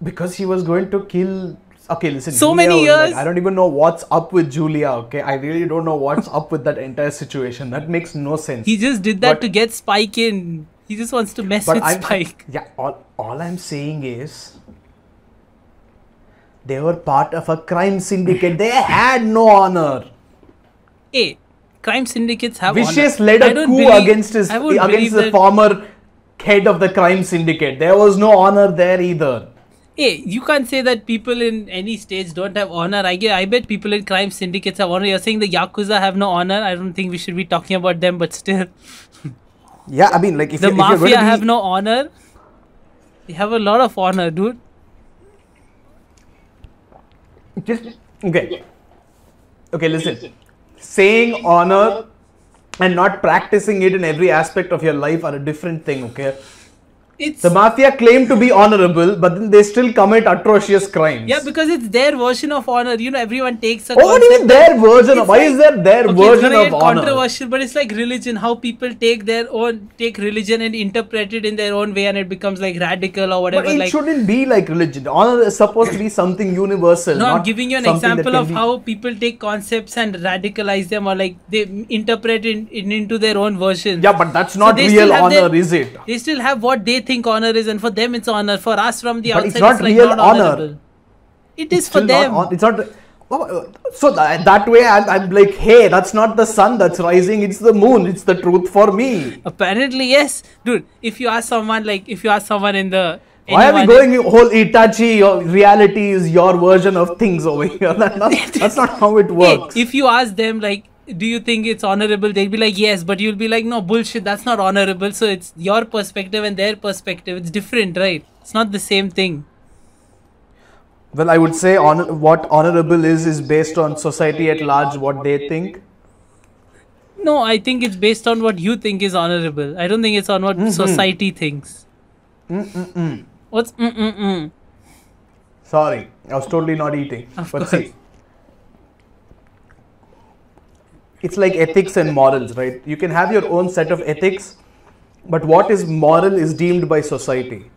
S1: Because he was going to kill. Okay, listen.
S2: So
S1: Julia
S2: many
S1: was like,
S2: years.
S1: I don't even know what's up with Julia. Okay, I really don't know what's up with that entire situation. That makes no sense.
S2: He just did that
S1: But-
S2: to get Spike in. He just wants to mess
S1: But
S2: with
S1: I'm
S2: Spike.
S1: yeah. All I'm saying is, they were part of a crime syndicate. They had no honor.
S2: Hey, crime syndicates have
S1: Vicious
S2: honor.
S1: led
S2: I
S1: a
S2: don't
S1: coup
S2: believe-
S1: against
S2: I won't believe
S1: against the
S2: that-
S1: former head of the crime syndicate. There was no honor there either.
S2: Hey, you can't say that people in any states don't have honor. I bet people in crime syndicates have honor. You're saying the Yakuza have no honor. I don't think we should be talking about them, but still.
S1: Yeah, I mean, like if
S2: The
S1: you're going
S2: mafia
S1: to be,
S2: have no honor. They have a lot of honor, dude.
S1: just okay. Okay, listen. Saying honor and not practicing it in every aspect of your life are a different thing, okay?
S2: It's
S1: The mafia claim to be honorable, but then they still commit atrocious crimes.
S2: yeah, because it's their version of honor. You know, everyone takes a
S1: Oh, what do you mean
S2: concept.
S1: their version of?
S2: It's
S1: Why
S2: like-
S1: is there their
S2: Okay, it's
S1: version
S2: gonna
S1: of
S2: get
S1: honor?
S2: controversial, but it's like religion. How people take religion and interpret it in their own way, and it becomes like radical or whatever.
S1: But it
S2: like,
S1: shouldn't be like religion. Honor is supposed to be something universal.
S2: no, I'm
S1: not
S2: giving you an
S1: something that
S2: example
S1: can
S2: of
S1: be-
S2: how people take concepts and radicalize them, or like they interpret it into their own version.
S1: Yeah, but that's
S2: So
S1: not
S2: they
S1: real
S2: still have
S1: honor,
S2: their-
S1: is it?
S2: They still have what they think honor is, and for them it's honor. For us from the
S1: But
S2: outside,
S1: it's not
S2: like
S1: real
S2: not
S1: honor.
S2: honorable. It is for
S1: Still
S2: them.
S1: not, it's not. So that way, I'm like, hey, that's not the sun that's rising, it's the moon. It's the truth for me.
S2: Apparently, yes, dude. If you ask someone in the
S1: Why are we
S2: anyone-
S1: going whole Itachi? Your reality is your version of things over here. That's not how it
S2: Hey,
S1: works.
S2: if you ask them like, do you think it's honorable? They'll be like, yes, but you'll be like, no, bullshit. That's not honorable. So it's your perspective and their perspective. It's different, right? It's not the same thing.
S1: Well, I would say what honorable is based on society at large, what they think.
S2: No, I think it's based on what you think is honorable. I don't think it's on what society thinks. What's
S1: Sorry, I was totally not eating.
S2: Of
S1: But
S2: course.
S1: see, it's like ethics and morals, right? You can have your own set of ethics, but what is moral is deemed by society.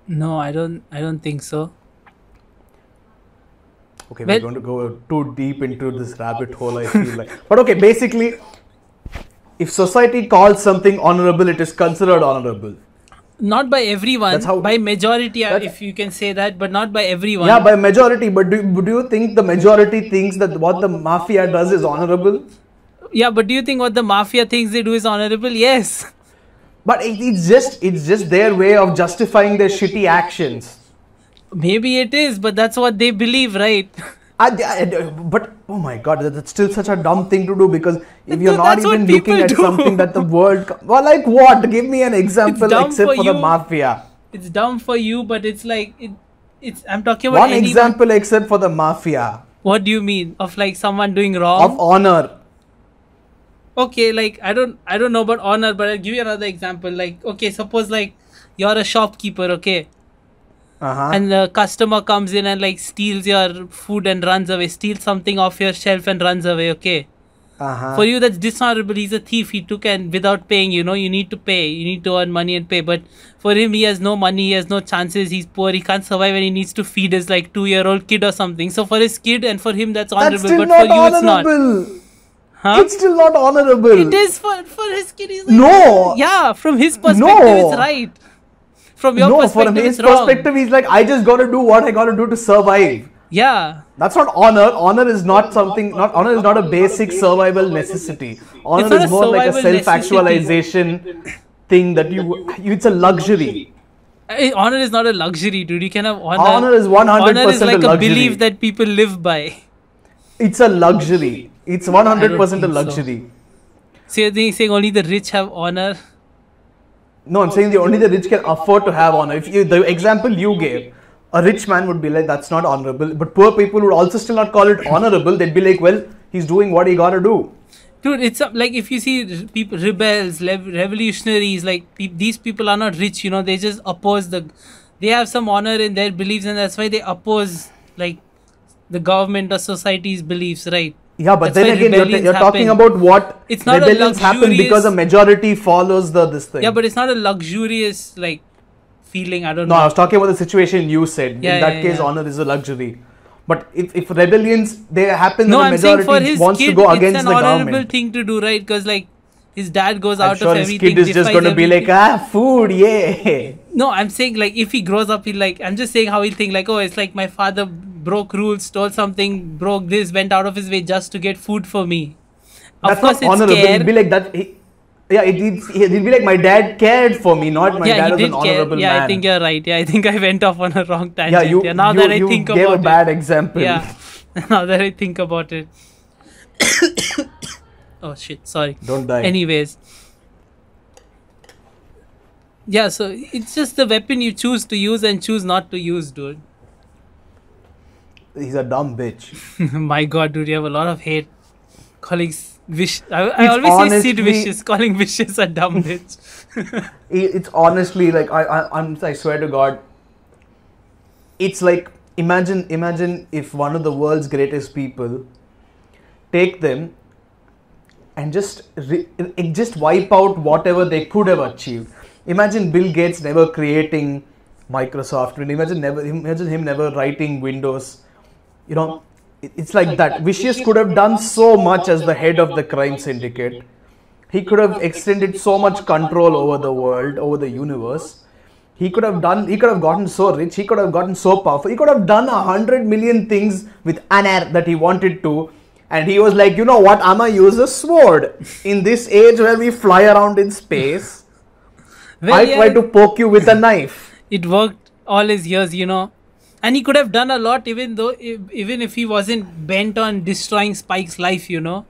S2: No, I don't think so.
S1: Okay,
S2: Well-
S1: we're going to go too deep into this rabbit hole, I feel like. But okay, basically, if society calls something honorable, it is considered honorable.
S2: Not by everyone.
S1: That's how-
S2: by majority,
S1: That's-
S2: if you can say that, but not by everyone.
S1: Yeah, by majority, but do you think the majority thinks that what the mafia does is honorable?
S2: Yeah, but do you think what the mafia thinks they do is honorable? Yes.
S1: But it's just their way of justifying their shitty actions.
S2: Maybe it is, but that's what they believe, right?
S1: But oh my god, that's still such a dumb thing to do, because if you're
S2: Dude,
S1: not
S2: that's what
S1: even looking
S2: people
S1: at
S2: do.
S1: something that the world, well, like what? Give me an example
S2: dumb
S1: except
S2: for
S1: for the
S2: you.
S1: mafia.
S2: It's dumb for you, but it's like it's. I'm talking about
S1: One
S2: anyone.
S1: example except for the mafia
S2: What do you mean of like someone doing wrong?
S1: of honor.
S2: Okay, like I don't know about honor, but I'll give you another example. Like, okay, suppose like you're a shopkeeper, okay, and the customer comes in and like steals your food and runs away, steals something off your shelf and runs away, okay. For you, that's dishonorable. He's a thief. He took and without paying, you need to pay. You need to earn money and pay. But for him, he has no money. He has no chances. He's poor. He can't survive, and he needs to feed his like 2-year-old kid or something. So for his kid and for him, that's honorable.
S1: That's still
S2: But
S1: not
S2: for you, it's not.
S1: honorable.
S2: Huh?
S1: It's still not honorable.
S2: It is for his kid. He's like,
S1: No.
S2: yeah, from his perspective,
S1: No.
S2: it's right. From your
S1: No,
S2: perspective,
S1: from his
S2: it's wrong.
S1: perspective, he's like, I just got to do what I got to do to survive.
S2: Yeah.
S1: That's not honor. Honor is not something. Honor is not a basic survival necessity. Honor
S2: not
S1: is
S2: a
S1: more like a
S2: survival
S1: self-actualization thing that it's a luxury.
S2: Honor is not a luxury, dude. You can have honor.
S1: Honor is 100%
S2: Honor is like
S1: a
S2: a
S1: luxury.
S2: belief that people live by.
S1: It's a luxury. It's
S2: I
S1: 100%
S2: don't
S1: a
S2: think so.
S1: luxury.
S2: So you're saying only the rich have honor?
S1: No, I'm saying only the rich can afford to have honor. The example you gave, a rich man would be like, that's not honorable. But poor people would also still not call it honorable. They'd be like, well, he's doing what he got to do.
S2: Dude, it's like if you see people, rebels, revolutionaries, like these people are not rich, they just oppose they have some honor in their beliefs, and that's why they oppose like the government or society's beliefs, right?
S1: Yeah, but
S2: That's
S1: then
S2: why
S1: again,
S2: rebellions
S1: you're talking
S2: happen.
S1: about what
S2: It's not a
S1: rebellions happen because a
S2: luxurious-
S1: majority follows this thing.
S2: Yeah, but it's not a luxurious like feeling. I don't
S1: No, I
S2: know.
S1: was talking about the situation you said.
S2: Yeah,
S1: In that
S2: yeah,
S1: case,
S2: yeah.
S1: honor is a luxury. But if rebellions, they happen
S2: No,
S1: when
S2: I'm
S1: the
S2: saying for
S1: majority
S2: his
S1: wants
S2: kid,
S1: to go
S2: it's
S1: against
S2: an
S1: the
S2: honorable
S1: government.
S2: thing to do, right? Because like his dad goes
S1: I'm
S2: out
S1: sure
S2: of
S1: his
S2: everything.
S1: kid is just
S2: defies
S1: going to be like,
S2: everything.
S1: food, yeah.
S2: No, I'm saying like if he grows up, I'm just saying how he'll think like, oh, it's like my father broke rules, stole something, broke this, went out of his way just to get food for me. Of
S1: That's
S2: course,
S1: not
S2: it's
S1: honorable.
S2: care.
S1: It'd be like that. It'd be like my dad cared for me, not my
S2: Yeah,
S1: dad
S2: he
S1: was
S2: did
S1: an
S2: care.
S1: honorable
S2: Yeah,
S1: man.
S2: I think you're right. Yeah, I think I went off on a wrong tangent.
S1: Yeah, you,
S2: now that I
S1: you
S2: think
S1: gave
S2: about
S1: a bad
S2: it.
S1: example.
S2: Yeah, now that I think about it. Oh shit! Sorry.
S1: Don't die.
S2: Anyways. Yeah, so it's just the weapon you choose to use and choose not to use, dude.
S1: He's a dumb bitch.
S2: My god, dude, you have a lot of hate. Calling Wish. I
S1: It's
S2: always say Sid
S1: honestly-
S2: Vicious. Calling Vicious a dumb bitch.
S1: It's honestly like I swear to God. It's like imagine if one of the world's greatest people take them and just wipe out whatever they could have achieved. Imagine Bill Gates never creating Microsoft. Imagine him never writing Windows. It's like that. Vicious could have done so much as the head of the crime syndicate. He could have extended so much control over the world, over the universe. He could have gotten so rich, he could have gotten so powerful, he could have done 100 million things with Anar that he wanted to. And he was like, you know what, I'm gonna use a sword. In this age where we fly around in space, I try to poke you with a knife.
S2: It worked all his years, you know. And he could have done a lot even if he wasn't bent on destroying Spike's life, you know.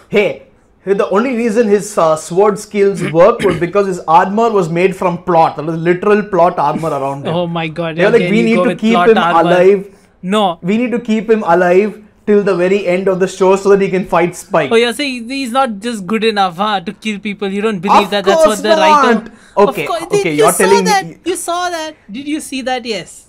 S1: Hey, the only reason his sword skills worked was because his armor was made from plot. There was literal plot armor around him.
S2: Oh my god.
S1: They're like, we need to keep him alive.
S2: No.
S1: We need to keep him alive till the very end of the show so that he can fight Spike.
S2: Oh, you're saying he's not just good enough, to kill people. You don't believe
S1: Of
S2: that? That's what the
S1: course
S2: writer.
S1: not. Okay, okay,
S2: you
S1: you're
S2: saw
S1: telling
S2: that.
S1: me.
S2: You saw that. Did you see that? Yes.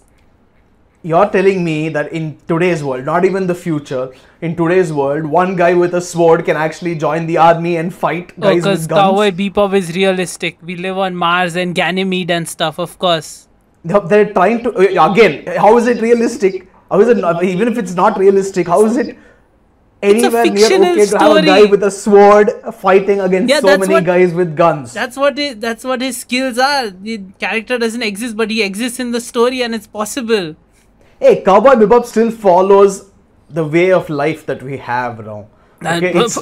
S1: You're telling me that in today's world, not even the future, in today's world, one guy with a sword can actually join the army and fight guys
S2: Because
S1: with guns?
S2: Cowboy Bebop is realistic. We live on Mars and Ganymede and stuff, of course.
S1: They're trying to again. How is it realistic? How is it not? Even if it's not realistic, how is it anywhere near
S2: fictional
S1: okay to have a guy
S2: story.
S1: with a sword fighting against
S2: Yeah,
S1: so
S2: that's
S1: many
S2: what-
S1: guys with guns?
S2: That's what his skills are. The character doesn't exist, but he exists in the story, and it's possible.
S1: Hey, Cowboy Bebop still follows the way of life that we have now. Okay, it's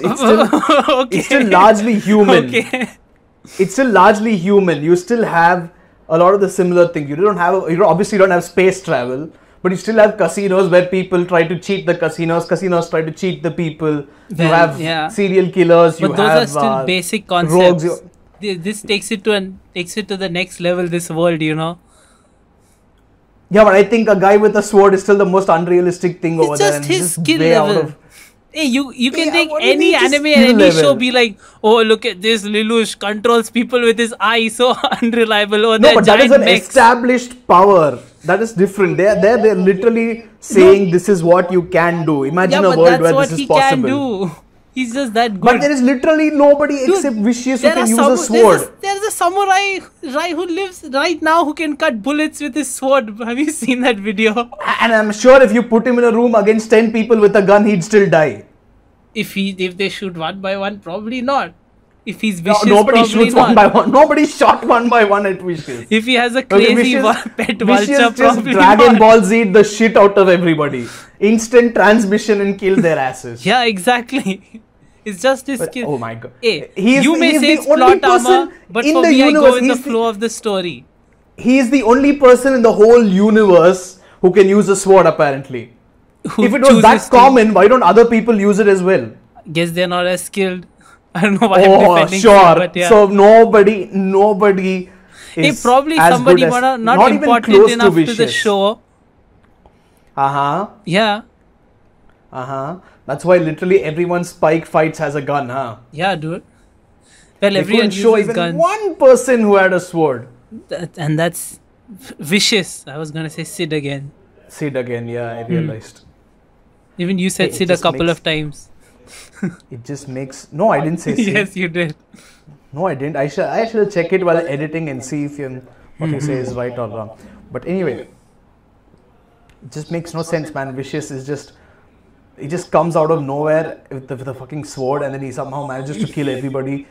S1: still largely human.
S2: Okay.
S1: It's still largely human. You still have a lot of the similar things. You obviously don't have space travel, but you still have casinos where people try to cheat the casinos. Casinos try to cheat the people. You
S2: Well,
S1: have
S2: yeah.
S1: serial killers.
S2: But
S1: You
S2: those
S1: have
S2: are still basic
S1: rogues.
S2: concepts. This takes it to the next level. This world, you know.
S1: Yeah, but I think a guy with a sword is still the most unrealistic thing over
S2: It's
S1: there.
S2: just
S1: and
S2: his
S1: just
S2: skill
S1: way out
S2: level.
S1: of-
S2: Hey, you can
S1: Yeah,
S2: take
S1: what do you
S2: any
S1: mean just
S2: anime and
S1: skill
S2: any
S1: level?
S2: show, be like, oh, look at this, Lelouch controls people with his eye, so unreliable. Oh,
S1: No,
S2: they're
S1: but that is
S2: giant
S1: an
S2: mechs.
S1: established power. That is different. They're literally saying this is what you can do. Imagine
S2: Yeah,
S1: a
S2: but
S1: world
S2: that's
S1: where
S2: what
S1: this
S2: he
S1: is possible.
S2: can do. He's just that good.
S1: But there is literally nobody
S2: Dude,
S1: except Vicious who
S2: there
S1: can
S2: are
S1: use a sword.
S2: There's a samurai who lives right now who can cut bullets with his sword. Have you seen that video?
S1: And I'm sure if you put him in a room against 10 people with a gun, he'd still die.
S2: If they shoot one by one, probably not. If he's
S1: No,
S2: vicious,
S1: nobody
S2: probably
S1: shoots
S2: not.
S1: one by one. Nobody shot one by one at Vicious.
S2: If he has a
S1: Okay,
S2: crazy pet vulture,
S1: Vicious just
S2: probably
S1: Dragon
S2: not.
S1: Ball Z the shit out of everybody. Instant transmission and kill their asses.
S2: Yeah, exactly. It's just his
S1: But,
S2: skill.
S1: oh my god.
S2: Hey,
S1: He's
S2: you
S1: the-
S2: may
S1: he's
S2: say
S1: the
S2: it's
S1: only
S2: plot armor,
S1: person
S2: but
S1: in
S2: for
S1: the
S2: me, I go
S1: universe,
S2: with the
S1: he's the-
S2: flow of the story.
S1: He is the only person in the whole universe who can use a sword apparently.
S2: Who
S1: If it was
S2: chooses
S1: that
S2: to-
S1: common, why don't other people use it as well?
S2: Guess they're not as skilled. I don't know why I'm
S1: Oh,
S2: defending
S1: sure.
S2: Sid, but yeah.
S1: So nobody
S2: Hey,
S1: is
S2: probably
S1: as
S2: somebody
S1: good as,
S2: not
S1: even
S2: important
S1: close
S2: enough to the
S1: Vicious.
S2: show.
S1: Uh-huh.
S2: Yeah.
S1: Uh-huh. That's why literally everyone Spike fights has a gun, huh?
S2: Yeah, dude. Well,
S1: They
S2: everyone
S1: couldn't show
S2: uses
S1: even
S2: guns.
S1: one person who had a sword.
S2: And that's vicious. I was gonna say Sid again.
S1: Sid again, yeah, I realized.
S2: Even you said
S1: Hey, it
S2: Sid a
S1: just
S2: couple
S1: makes-
S2: of times.
S1: It just makes... No, I didn't say Sid.
S2: Yes, you did.
S1: No, I didn't. I should check it while editing and see if what you say is right or wrong. But anyway, it just makes no sense, man. Vicious is just... He just comes out of nowhere with the fucking sword and then he somehow manages to kill everybody.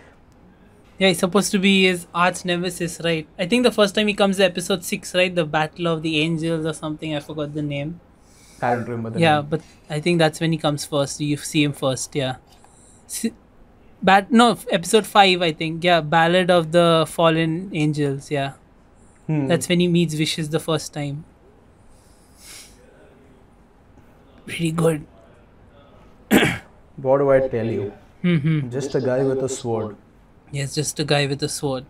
S2: Yeah, he's supposed to be his arch nemesis, right? I think the first time he comes to episode 6, right? The Battle of the Angels or something. I forgot the name.
S1: I don't remember the
S2: Yeah,
S1: name.
S2: but I think that's when he comes first. You see him first, yeah. Episode 5, I think. Yeah, Ballad of the Fallen Angels, yeah. That's when he meets Vicious the first time. Pretty good.
S1: What do I tell you? Just a guy with a sword.
S2: Yes, just a guy with a sword.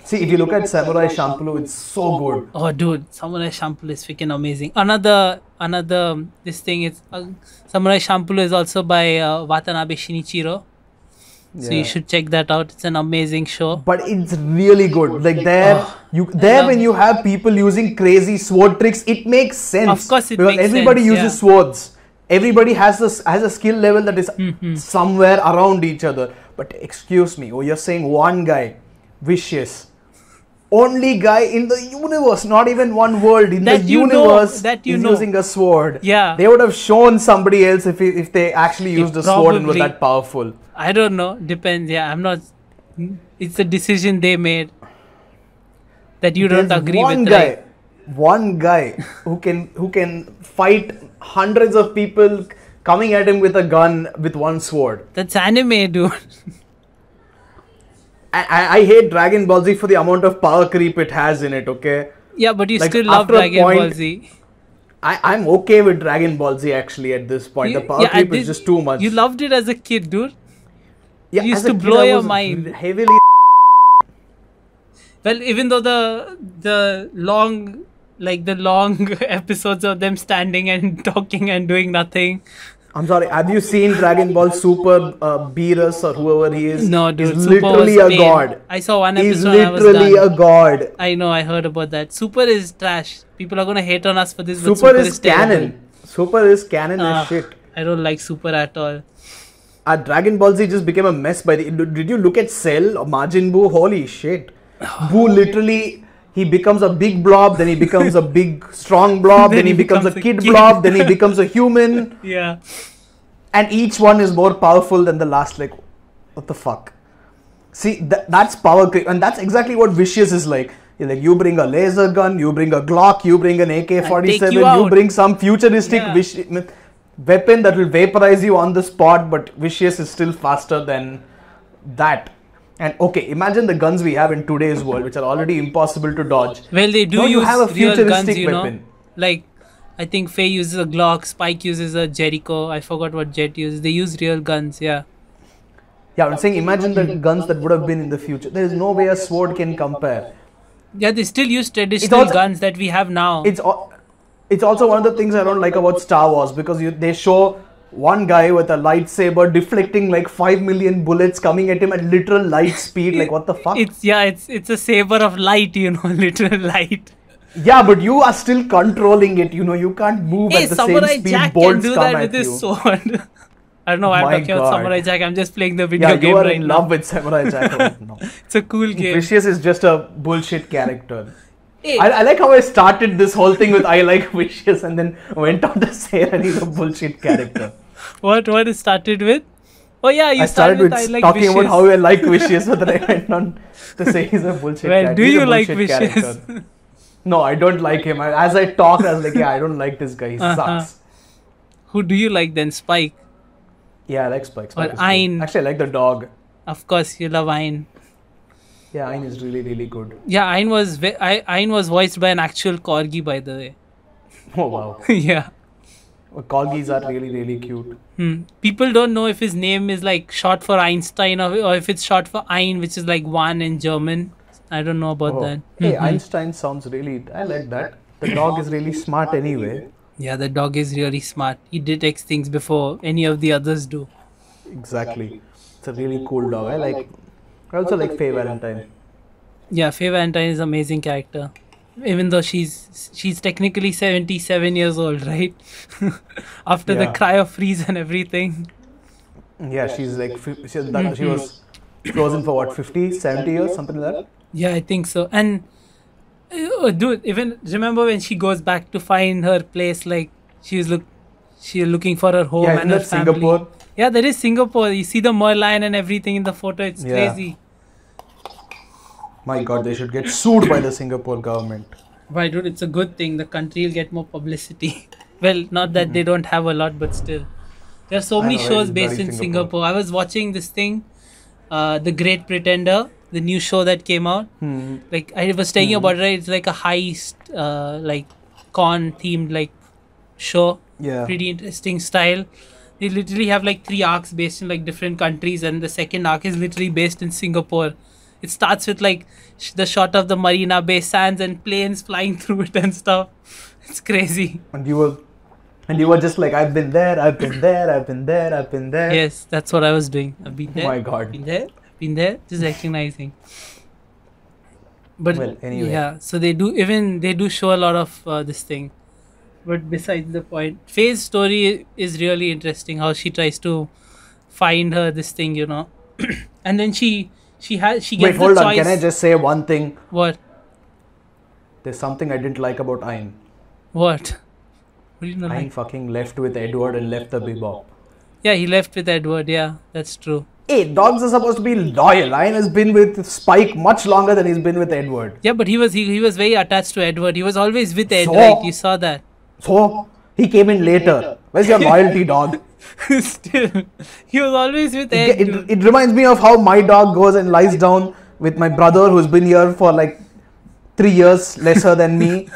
S1: See, if you look at Samurai Champloo, it's so good.
S2: Oh, dude, Samurai Champloo is freaking amazing. Another, this thing is Samurai Champloo is also by Watanabe Shinichiro. So
S1: Yeah.
S2: you should check that out. It's an amazing show.
S1: But it's really good. Like when you have people using crazy sword tricks, it makes sense.
S2: Of course it
S1: because
S2: makes
S1: everybody
S2: sense,
S1: uses
S2: yeah.
S1: swords. Everybody has a skill level that is somewhere around each other. But excuse me, you're saying one guy, Vicious, only guy in the universe, not even one world in
S2: That
S1: the
S2: you know,
S1: universe
S2: that you
S1: is
S2: know.
S1: using a sword.
S2: Yeah.
S1: They would have shown somebody else if they actually used a sword and were
S2: probably.
S1: that powerful.
S2: I don't know. Depends. Yeah, I'm not. It's a decision they made. that you don't
S1: There's
S2: agree
S1: one
S2: with,
S1: guy,
S2: right?
S1: one guy who can fight hundreds of people coming at him with a gun with one sword.
S2: That's anime, dude.
S1: I hate Dragon Ball Z for the amount of power creep it has in it. Okay,
S2: Yeah, but you
S1: Like,
S2: still love
S1: after a
S2: Dragon Ball
S1: point-
S2: Z.
S1: I'm okay with Dragon Ball Z actually at this point. The power
S2: I
S1: creep is
S2: did-
S1: just too much.
S2: You loved it as a kid, dude.
S1: Yeah,
S2: you used
S1: as a
S2: to
S1: kid,
S2: blow
S1: I
S2: your
S1: was
S2: mind.
S1: Heavily.
S2: Well, even though the long episodes of them standing and talking and doing nothing.
S1: I'm sorry. Have you seen Dragon Ball Super Beerus or whoever he is?
S2: No, dude.
S1: He's
S2: Super
S1: literally
S2: was
S1: a
S2: pain.
S1: god.
S2: I saw one
S1: He's
S2: episode. I was
S1: literally
S2: done.
S1: a god.
S2: I know. I heard about that. Super is trash. People are gonna hate on us for this. But
S1: Super is
S2: terrible.
S1: canon. Super is canon
S2: Ah,
S1: as shit.
S2: I don't like Super at all.
S1: Dragon Ball Z just became a mess by the. Did you look at Cell or Majin Buu? Holy shit! Buu literally. He becomes a big blob, then he becomes a big strong blob, then he becomes a kid blob, then he becomes a human,
S2: Yeah.
S1: and each one is more powerful than the last. Like, what the fuck? See, that's power creep, and that's exactly what Vicious is like. You're like, you bring a laser gun, you bring a Glock, you bring an AK-47,
S2: you
S1: you
S2: out.
S1: bring some futuristic
S2: Yeah.
S1: weapon that will vaporize you on the spot, but Vicious is still faster than that. And okay, imagine the guns we have in today's world, which are already impossible to dodge.
S2: Well, they do
S1: Now you
S2: use
S1: have a
S2: real guns,
S1: futuristic
S2: you know.
S1: weapon.
S2: Like, I think Faye uses a Glock, Spike uses a Jericho. I forgot what Jet uses. They use real guns, yeah.
S1: Yeah, I'm saying imagine the guns that would have been in the future. There is no way a sword can compare.
S2: Yeah, they still use traditional
S1: also-
S2: guns that we have now.
S1: It's also one of the things I don't like about Star Wars because they show one guy with a lightsaber deflecting like 5 million bullets coming at him at literal light speed. Like, what the fuck?
S2: It's a saber of light, you know, literal light.
S1: Yeah, but you are still controlling it. You know, you can't move
S2: Hey,
S1: at the same
S2: Samurai
S1: speed
S2: Jack can
S1: bolts
S2: do
S1: come
S2: that
S1: at
S2: with his
S1: you.
S2: sword. I don't know why I'm
S1: My
S2: talking about
S1: God.
S2: Samurai Jack. I'm just playing the video
S1: Yeah,
S2: game
S1: you are
S2: right
S1: in
S2: now.
S1: love with Samurai Jack right now.
S2: It's a cool game.
S1: Vicious is just a bullshit character.
S2: Hey,
S1: I like how I started this whole thing with I like Vicious and then went on to say that he's a bullshit character.
S2: what it started with? Oh yeah, you
S1: I started with
S2: I like
S1: talking
S2: Vicious.
S1: about how I like Vicious, but then I went on to say he's a bullshit
S2: Well,
S1: character.
S2: do
S1: He's a
S2: you like
S1: bullshit
S2: Vicious?
S1: character. No, I don't like him. As I talked, I was like, yeah, I don't like this guy. He sucks.
S2: Who do you like then? Spike.
S1: Yeah, I like Spike. Spike
S2: Or
S1: is good.
S2: Ayn.
S1: Actually, I like the dog.
S2: Of course, you love Ayn.
S1: Yeah, Ayn is really, really good.
S2: Yeah, Ayn was voiced by an actual corgi, by the way.
S1: Oh, wow.
S2: Yeah.
S1: Corgis are really, really cute.
S2: People don't know if his name is like short for Einstein or if it's short for Ein, which is like one in German. I don't know about
S1: Oh.
S2: that.
S1: Hey, Einstein sounds really. I like that. The dog is really smart anyway.
S2: Yeah, the dog is really smart. He detects things before any of the others do.
S1: Exactly. It's a really cool dog. I also like Faye Valentine.
S2: Yeah, Faye Valentine is an amazing character. Even though she's technically 77 years old, right? After the
S1: Yeah.
S2: cryo freeze and everything.
S1: Yeah, she's like she was frozen for what 50, 70 years, something like that.
S2: Yeah, I think so. And dude, even remember when she goes back to find her place, like she's looking for her home
S1: Yeah,
S2: and
S1: isn't
S2: her
S1: that
S2: family.
S1: Singapore?
S2: Yeah, that is Singapore. You see the Merlion and everything in the photo. It's
S1: Yeah.
S2: crazy.
S1: My God, they should get sued by the Singapore government.
S2: Why, dude? It's a good thing. The country will get more publicity. Well, not that they don't have a lot, but still. There are so
S1: I
S2: many
S1: know, right?
S2: shows
S1: It's
S2: based
S1: bloody
S2: in
S1: Singapore.
S2: Singapore. I was watching this thing, The Great Pretender, the new show that came out. Like I was telling you about it, right? It's like a heist, like con themed like show.
S1: Yeah.
S2: Pretty interesting style. They literally have like 3 arcs based in like different countries, and the second arc is literally based in Singapore. It starts with like the shot of the Marina Bay Sands and planes flying through it and stuff. It's crazy.
S1: And you were just like, I've been there, I've been there, I've been there, I've been there.
S2: Yes, that's what I was doing. I've been there.
S1: My God.
S2: Been there, just recognizing. But
S1: Well, anyway.
S2: yeah, so they do show a lot of this thing. But besides the point, Faye's story is really interesting. How she tries to find her this thing, you know, and then she gets
S1: Wait, hold
S2: the
S1: on.
S2: choice.
S1: Can I just say one thing?
S2: What?
S1: There's something I didn't like about Ayn.
S2: What do you know?
S1: Ayn fucking left with Edward and left the bebop.
S2: Yeah, he left with Edward. Yeah, that's true.
S1: Hey, dogs are supposed to be loyal. Lion has been with Spike much longer than he's been with Edward.
S2: Yeah, but he was very attached to Edward. He was always with Ed,
S1: So?
S2: right? You saw that.
S1: So, he came in later. Where's your loyalty, dog?
S2: Still, he was always with Ed.
S1: It reminds me of how my dog goes and lies down with my brother who's been here for like 3 years lesser than me.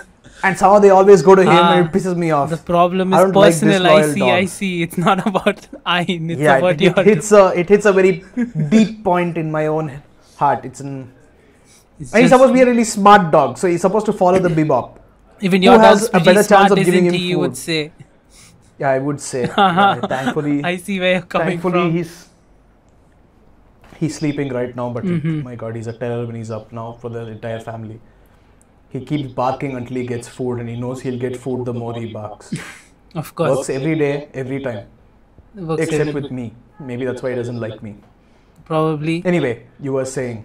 S1: And somehow they always go to him and it pisses me off.
S2: The problem
S1: I
S2: is
S1: don't like this
S2: personal.
S1: loyal
S2: I
S1: dog.
S2: see. It's not about Ayn. It's
S1: Yeah,
S2: about
S1: it hits a very deep point in my own heart.
S2: It's
S1: And he's supposed to be a really smart dog, so he's supposed to follow the bebop.
S2: even your
S1: who has
S2: dog's
S1: a
S2: pretty
S1: better chance
S2: smart,
S1: of giving
S2: isn't
S1: him
S2: he? You would
S1: food?
S2: say.
S1: Yeah, I would say. Yeah, thankfully,
S2: I see where you're coming
S1: thankfully
S2: from.
S1: he's sleeping right now. But
S2: Mhm.
S1: my God, he's a terror when he's up now for the entire family. He keeps barking until he gets food, and he knows he'll get food the more he barks.
S2: Of course.
S1: Works every day, every time,
S2: Works
S1: except
S2: every-
S1: with me. Maybe that's why he doesn't like me.
S2: Probably.
S1: Anyway, you were saying.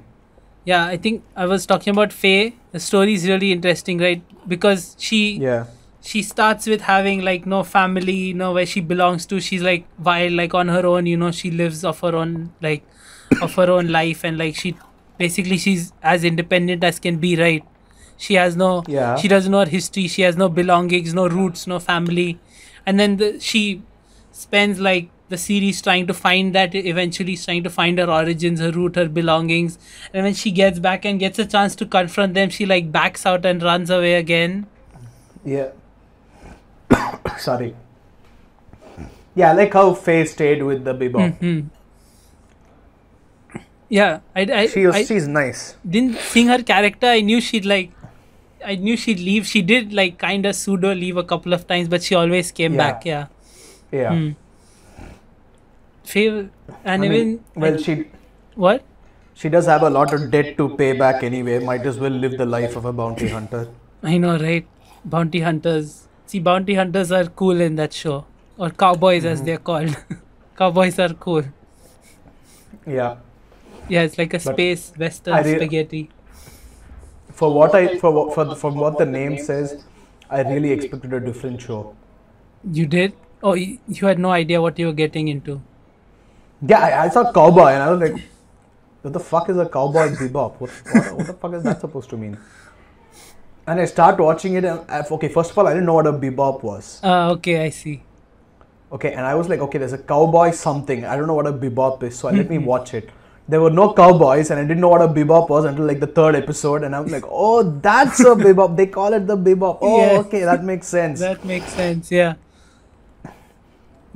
S2: Yeah, I think I was talking about Faye. The story is really interesting, right? Because
S1: Yeah.
S2: she starts with having like no family, where she belongs to. She's like wild, like on her own, she lives of her own, like of her own life, and like she's as independent as can be, right? She has
S1: Yeah.
S2: she doesn't know her history, she has no belongings, no roots, no family. And then she spends like the series trying to find that, eventually trying to find her origins, her root, her belongings. And when she gets back and gets a chance to confront them, she like backs out and runs away again.
S1: Yeah. Sorry. Yeah, I like how Faye stayed with the bebop.
S2: Mhm. Yeah,
S1: She's nice.
S2: didn't seeing her character. I knew she'd leave. She did like kind of pseudo leave a couple of times, but she always came
S1: Yeah.
S2: back. Yeah.
S1: Yeah.
S2: Hmm. Fav- and
S1: I
S2: even
S1: mean, well,
S2: what?
S1: she does have a lot of debt to pay back anyway. Might as well live the life of a bounty hunter.
S2: I know, right? Bounty hunters. See, bounty hunters are cool in that show, or cowboys as they're called. Cowboys are cool.
S1: Yeah.
S2: Yeah, it's like a
S1: But
S2: space western
S1: I re-
S2: spaghetti.
S1: From what the name says, I really expected a different show.
S2: You did? Oh, you had no idea what you were getting into.
S1: Yeah, I saw cowboy and I was like, what the fuck is a cowboy bebop? What the fuck is that supposed to mean? And I start watching it and okay, first of all, I didn't know what a bebop was.
S2: Okay, I see.
S1: Okay, and I was like, okay, there's a cowboy something. I don't know what a bebop is, so let me watch it. There were no cowboys, and I didn't know what a bebop was until like the 3rd episode, and I was like, oh, that's a bebop. They call it the bebop. Oh,
S2: Yes.
S1: okay, that makes sense.
S2: That makes sense, yeah.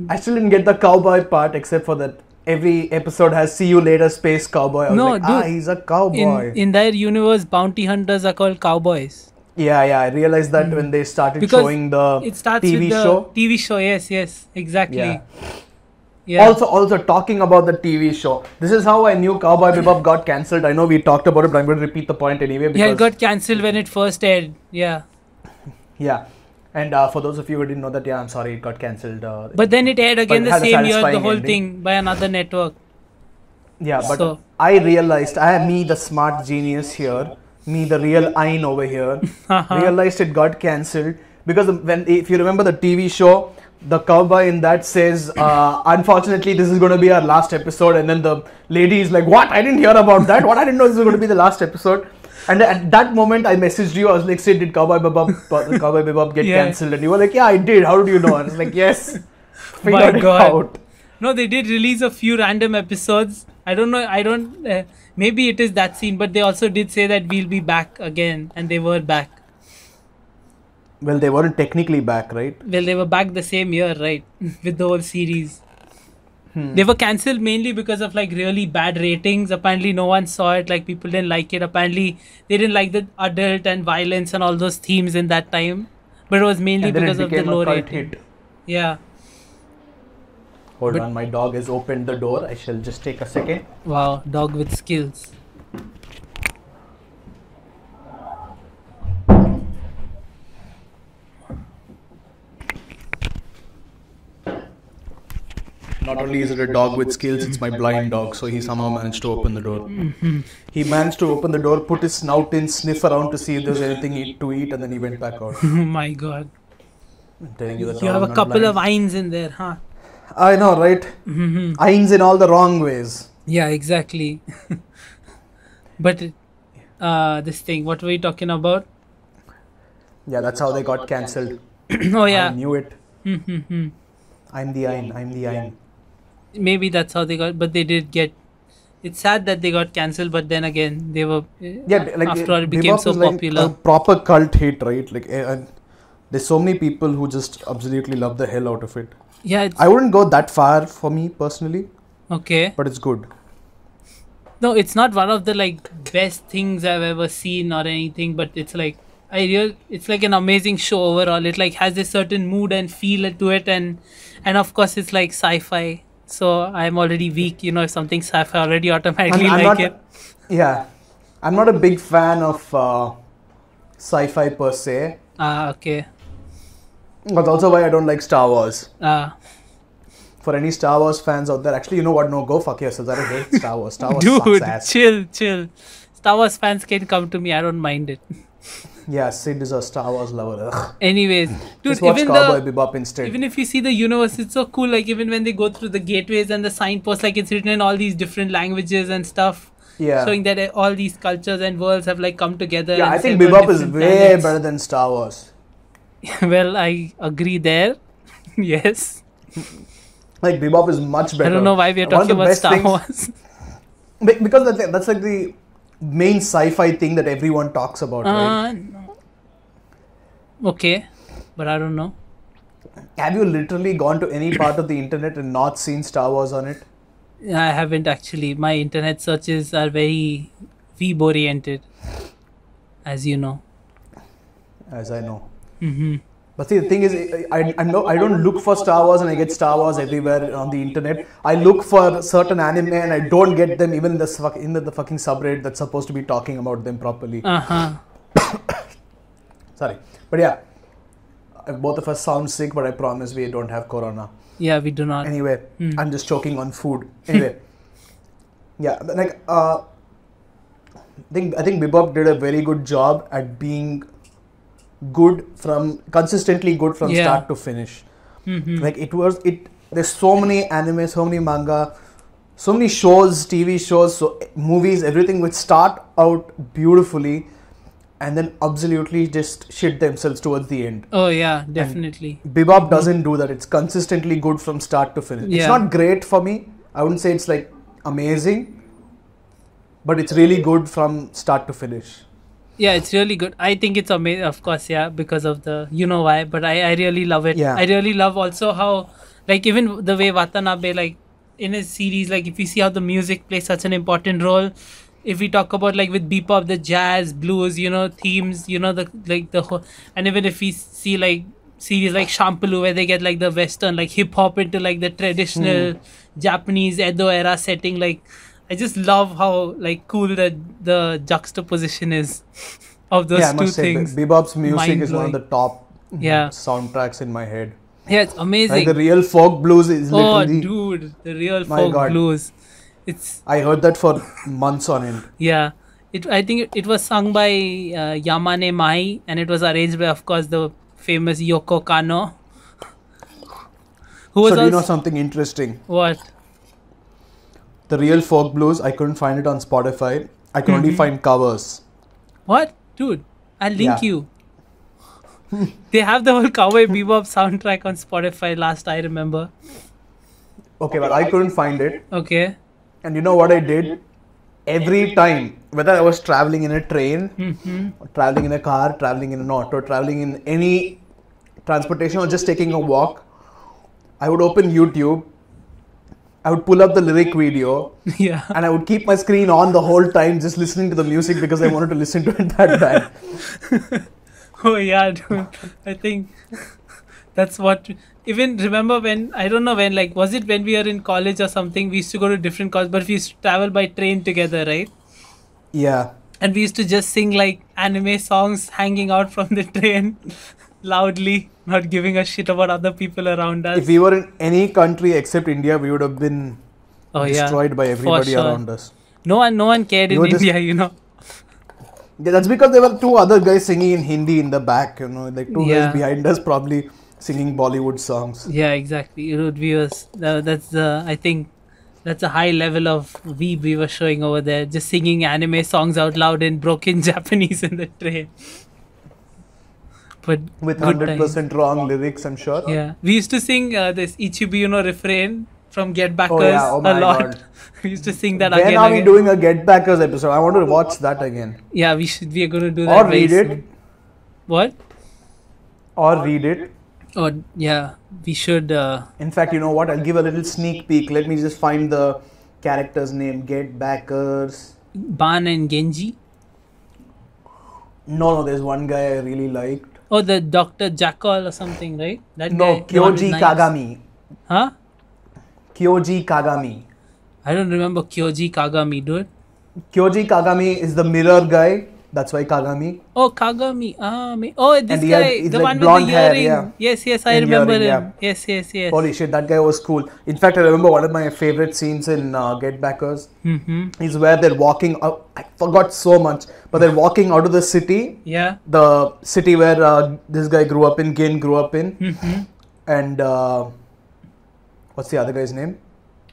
S1: I still didn't get the cowboy part, except for that every episode has "See you later, space cowboy." I was
S2: No,
S1: like,
S2: dude,
S1: he's a cowboy.
S2: In their universe, bounty hunters are called cowboys.
S1: Yeah, I realized that when they started
S2: Because
S1: showing the
S2: It starts
S1: TV
S2: with the
S1: show.
S2: TV show, yes, exactly.
S1: Yeah.
S2: Yeah.
S1: Also talking about the TV show. This is how I knew Cowboy Bebop got cancelled. I know we talked about it, but I'm going to repeat the point anyway. Because,
S2: Yeah, it got cancelled when it first aired. Yeah.
S1: Yeah. And for those of you who didn't know that, yeah, I'm sorry, it got cancelled.
S2: But then it aired again
S1: it
S2: the
S1: had a
S2: same year, the
S1: satisfying
S2: whole
S1: ending.
S2: thing by another network.
S1: Yeah, but
S2: So-
S1: I realized, me the smart genius here, me the real Ayn over here, realized it got cancelled because if you remember the TV show, the cowboy in that says, unfortunately, this is going to be our last episode. And then the lady is like, what? I didn't hear about that. What? I didn't know this was going to be the last episode. And at that moment, I messaged you. I was like, say, did Cowboy Bebop get
S2: Yeah.
S1: cancelled? And you were like, yeah, I did. How did you know? And I was like, yes.
S2: My
S1: Figured it
S2: God.
S1: out.
S2: No, they did release a few random episodes. I don't know. Maybe it is that scene, but they also did say that we'll be back again, and they were back.
S1: Well, they weren't technically back, right?
S2: Well, they were back the same year, right? With the whole series. They were cancelled mainly because of like really bad ratings. Apparently, no one saw it. Like people didn't like it. Apparently, they didn't like the adult and violence and all those themes in that time. But it was mainly
S1: And then
S2: because
S1: it
S2: of the
S1: became
S2: low
S1: a cult
S2: rating.
S1: hit.
S2: Yeah.
S1: Hold on, my dog has opened the door. I shall just take a second.
S2: Wow. Dog with skills.
S1: Not only is it a dog with skills, it's my blind dog, so he somehow managed to open the door. He managed to open the door, put his snout in, sniff around to see if there's anything to eat, and then he went back out.
S2: Oh my God.
S1: I'm telling you that
S2: You
S1: I'm
S2: have a
S1: not
S2: couple
S1: blind.
S2: of Ains in there, huh?
S1: I know, right? Ains in all the wrong ways.
S2: Yeah, exactly. But this thing, what were we talking about?
S1: Yeah, that's how they got cancelled.
S2: Oh
S1: I
S2: yeah.
S1: knew it.
S2: Hmm, hmm, hmm.
S1: I'm the Ein. I'm the Ein.
S2: Maybe that's how they got, but they did get. It's sad that they got cancelled, but then again, they were.
S1: Yeah, like
S2: After all, it became
S1: Bebop
S2: so
S1: is like
S2: popular.
S1: a proper cult hit, right? Like, and there's so many people who just absolutely love the hell out of it.
S2: Yeah, it's
S1: I wouldn't go that far for me personally,
S2: okay.
S1: but it's good.
S2: No, it's not one of the like best things I've ever seen or anything, but it's like it's like an amazing show overall. It like has a certain mood and feel to it, and of course it's like sci-fi. So I'm already weak, if something sci-fi, I already automatically
S1: I'm
S2: like
S1: not.
S2: it.
S1: Yeah, I'm not a big fan of sci-fi per se.
S2: Okay.
S1: That's also why I don't like Star Wars.
S2: Uh
S1: For any Star Wars fans out there, actually, you know what? No, go fuck yourselves. I hate Star Wars. Star Wars
S2: Dude,
S1: sucks ass.
S2: chill. Star Wars fans can come to me. I don't mind it.
S1: Yeah, Sid is a Star Wars lover. Ugh.
S2: Anyways, dude,
S1: Just watch
S2: even
S1: Cowboy
S2: the
S1: Bebop instead.
S2: even if you see the universe, it's so cool. Like even when they go through the gateways and the signposts, like it's written in all these different languages and stuff,
S1: Yeah.
S2: showing that all these cultures and worlds have like come together.
S1: Yeah,
S2: and
S1: I think
S2: several
S1: Bebop is
S2: different
S1: way
S2: planets.
S1: better than Star Wars.
S2: Well, I agree there. Yes.
S1: Like Bebop is much better.
S2: I don't know why we are
S1: One of
S2: talking
S1: the
S2: about
S1: best
S2: Star
S1: things-
S2: Wars.
S1: Because that's like the main sci-fi thing that everyone talks about, right?
S2: No. Okay, but I don't know.
S1: Have you literally gone to any part of the internet and not seen Star Wars on it?
S2: I haven't actually. My internet searches are very Weeb oriented, as you know.
S1: As I know.
S2: Hmm.
S1: But see, the thing is, I know I don't look for Star Wars and I get Star Wars everywhere on the internet. I look for certain anime and I don't get them even in the fucking subreddit that's supposed to be talking about them properly. Sorry, but yeah, both of us sound sick, but I promise we don't have corona.
S2: Yeah, we do not.
S1: Anyway, I'm just choking on food. Anyway, yeah, like I think Bebop did a very good job at being consistently good from
S2: Yeah.
S1: start to finish.
S2: Mhm.
S1: Like there's so many anime, so many manga, so many shows, TV shows, movies, everything which start out beautifully and then absolutely just shit themselves towards the end.
S2: Oh yeah, definitely.
S1: Bebop doesn't do that. It's consistently good from start to finish. It's
S2: Yeah.
S1: not great for me. I wouldn't say it's like amazing, but it's really good from start to finish.
S2: Yeah, it's really good. I think it's amazing, of course, yeah, because of the why, but I really love it.
S1: Yeah.
S2: I really love also how, like, even the way Watanabe, like, in his series, like, if you see how the music plays such an important role, if we talk about, like, with Bebop, the jazz, blues, themes, the whole, and even if we see, like, series like Shampoo, where they get, like, the Western, like, hip hop into, like, the traditional Japanese Edo era setting, like, I just love how like cool the juxtaposition is of those
S1: Yeah, I
S2: two
S1: must say,
S2: things.
S1: Bebop's music is one of
S2: Mind-blowing.
S1: the top
S2: Yeah.
S1: soundtracks in my head.
S2: Yeah, it's
S1: Like
S2: amazing.
S1: the real folk blues is
S2: Oh,
S1: literally.
S2: dude, the real
S1: My
S2: folk
S1: God.
S2: blues. It's
S1: I heard that for months on end.
S2: yeah. I think it was sung by Yamane Mai, and it was arranged by, of course, the famous Yoko Kano. Who was
S1: So do you know
S2: also
S1: something interesting?
S2: what?
S1: The real folk blues, I couldn't find it on Spotify. I can only find covers.
S2: What, dude? I'll link
S1: Yeah.
S2: you. They have the whole Cowboy Bebop soundtrack on Spotify. Last I remember.
S1: Okay, but I couldn't find it.
S2: Okay.
S1: And you know what I did? Every time, whether I was traveling in a train, or traveling in a car, traveling in an auto, traveling in any transportation, or just taking a walk, I would open YouTube, I would pull up the lyric video,
S2: Yeah.
S1: and I would keep my screen on the whole time just listening to the music because I wanted to listen to it that bad.
S2: Oh yeah, dude. I think that's what. Even remember when, I don't know when, like, was it when we were in college or something? We used to go to different colleges, but we used to travel by train together, right?
S1: Yeah.
S2: And we used to just sing like anime songs hanging out from the train loudly, not giving a shit about other people around us.
S1: If we were in any country except India, we would have been
S2: Oh yeah,
S1: destroyed by everybody
S2: sure.
S1: around us.
S2: no one cared
S1: We
S2: in
S1: were just-
S2: India,
S1: Yeah, that's because there were two other guys singing in Hindi in the back, like two
S2: Yeah.
S1: guys behind us probably singing Bollywood songs.
S2: Yeah, exactly. It would be that's the, I think, That's a high level of weeb we were showing over there. Just singing anime songs out loud in broken Japanese in the train. But
S1: With
S2: good
S1: 100%
S2: times.
S1: wrong lyrics, I'm sure.
S2: Yeah, we used to sing this Ichibi no refrain from Get Backers
S1: Oh yeah, oh
S2: a
S1: my
S2: lot.
S1: god.
S2: We used to sing that
S1: When
S2: again.
S1: are we
S2: again.
S1: doing a Get Backers episode? I want to watch that again.
S2: Yeah, we are gonna do that.
S1: Or
S2: very
S1: read it.
S2: soon. What?
S1: Or read it.
S2: Oh yeah, we should.
S1: In fact, you know what? I'll give a little sneak peek. Let me just find the character's name. Get Backers.
S2: Ban and Genji.
S1: No, there's one guy I really liked.
S2: Oh, the Dr. Jackal or something, right? That
S1: No,
S2: guy, the one with
S1: Kyoji
S2: knives.
S1: Kagami.
S2: Huh?
S1: Kyoji Kagami.
S2: I don't remember Kyoji Kagami, dude.
S1: Kyoji Kagami is the mirror guy. That's why Kagami.
S2: Oh, Kagami. Oh, this
S1: And he
S2: guy,
S1: he's
S2: the
S1: like
S2: one with
S1: blonde
S2: the
S1: hair,
S2: earring.
S1: yeah.
S2: Yes, I
S1: And
S2: remember
S1: earring,
S2: him.
S1: yeah.
S2: Yes.
S1: Holy shit, that guy was cool. In fact, I remember one of my favorite scenes in Get Backers
S2: Mm-hmm.
S1: is where they're walking out. I forgot so much, but they're walking out of the city.
S2: Yeah.
S1: The city where this guy grew up in, Gin grew up in.
S2: Mm-hmm.
S1: And what's the other guy's name?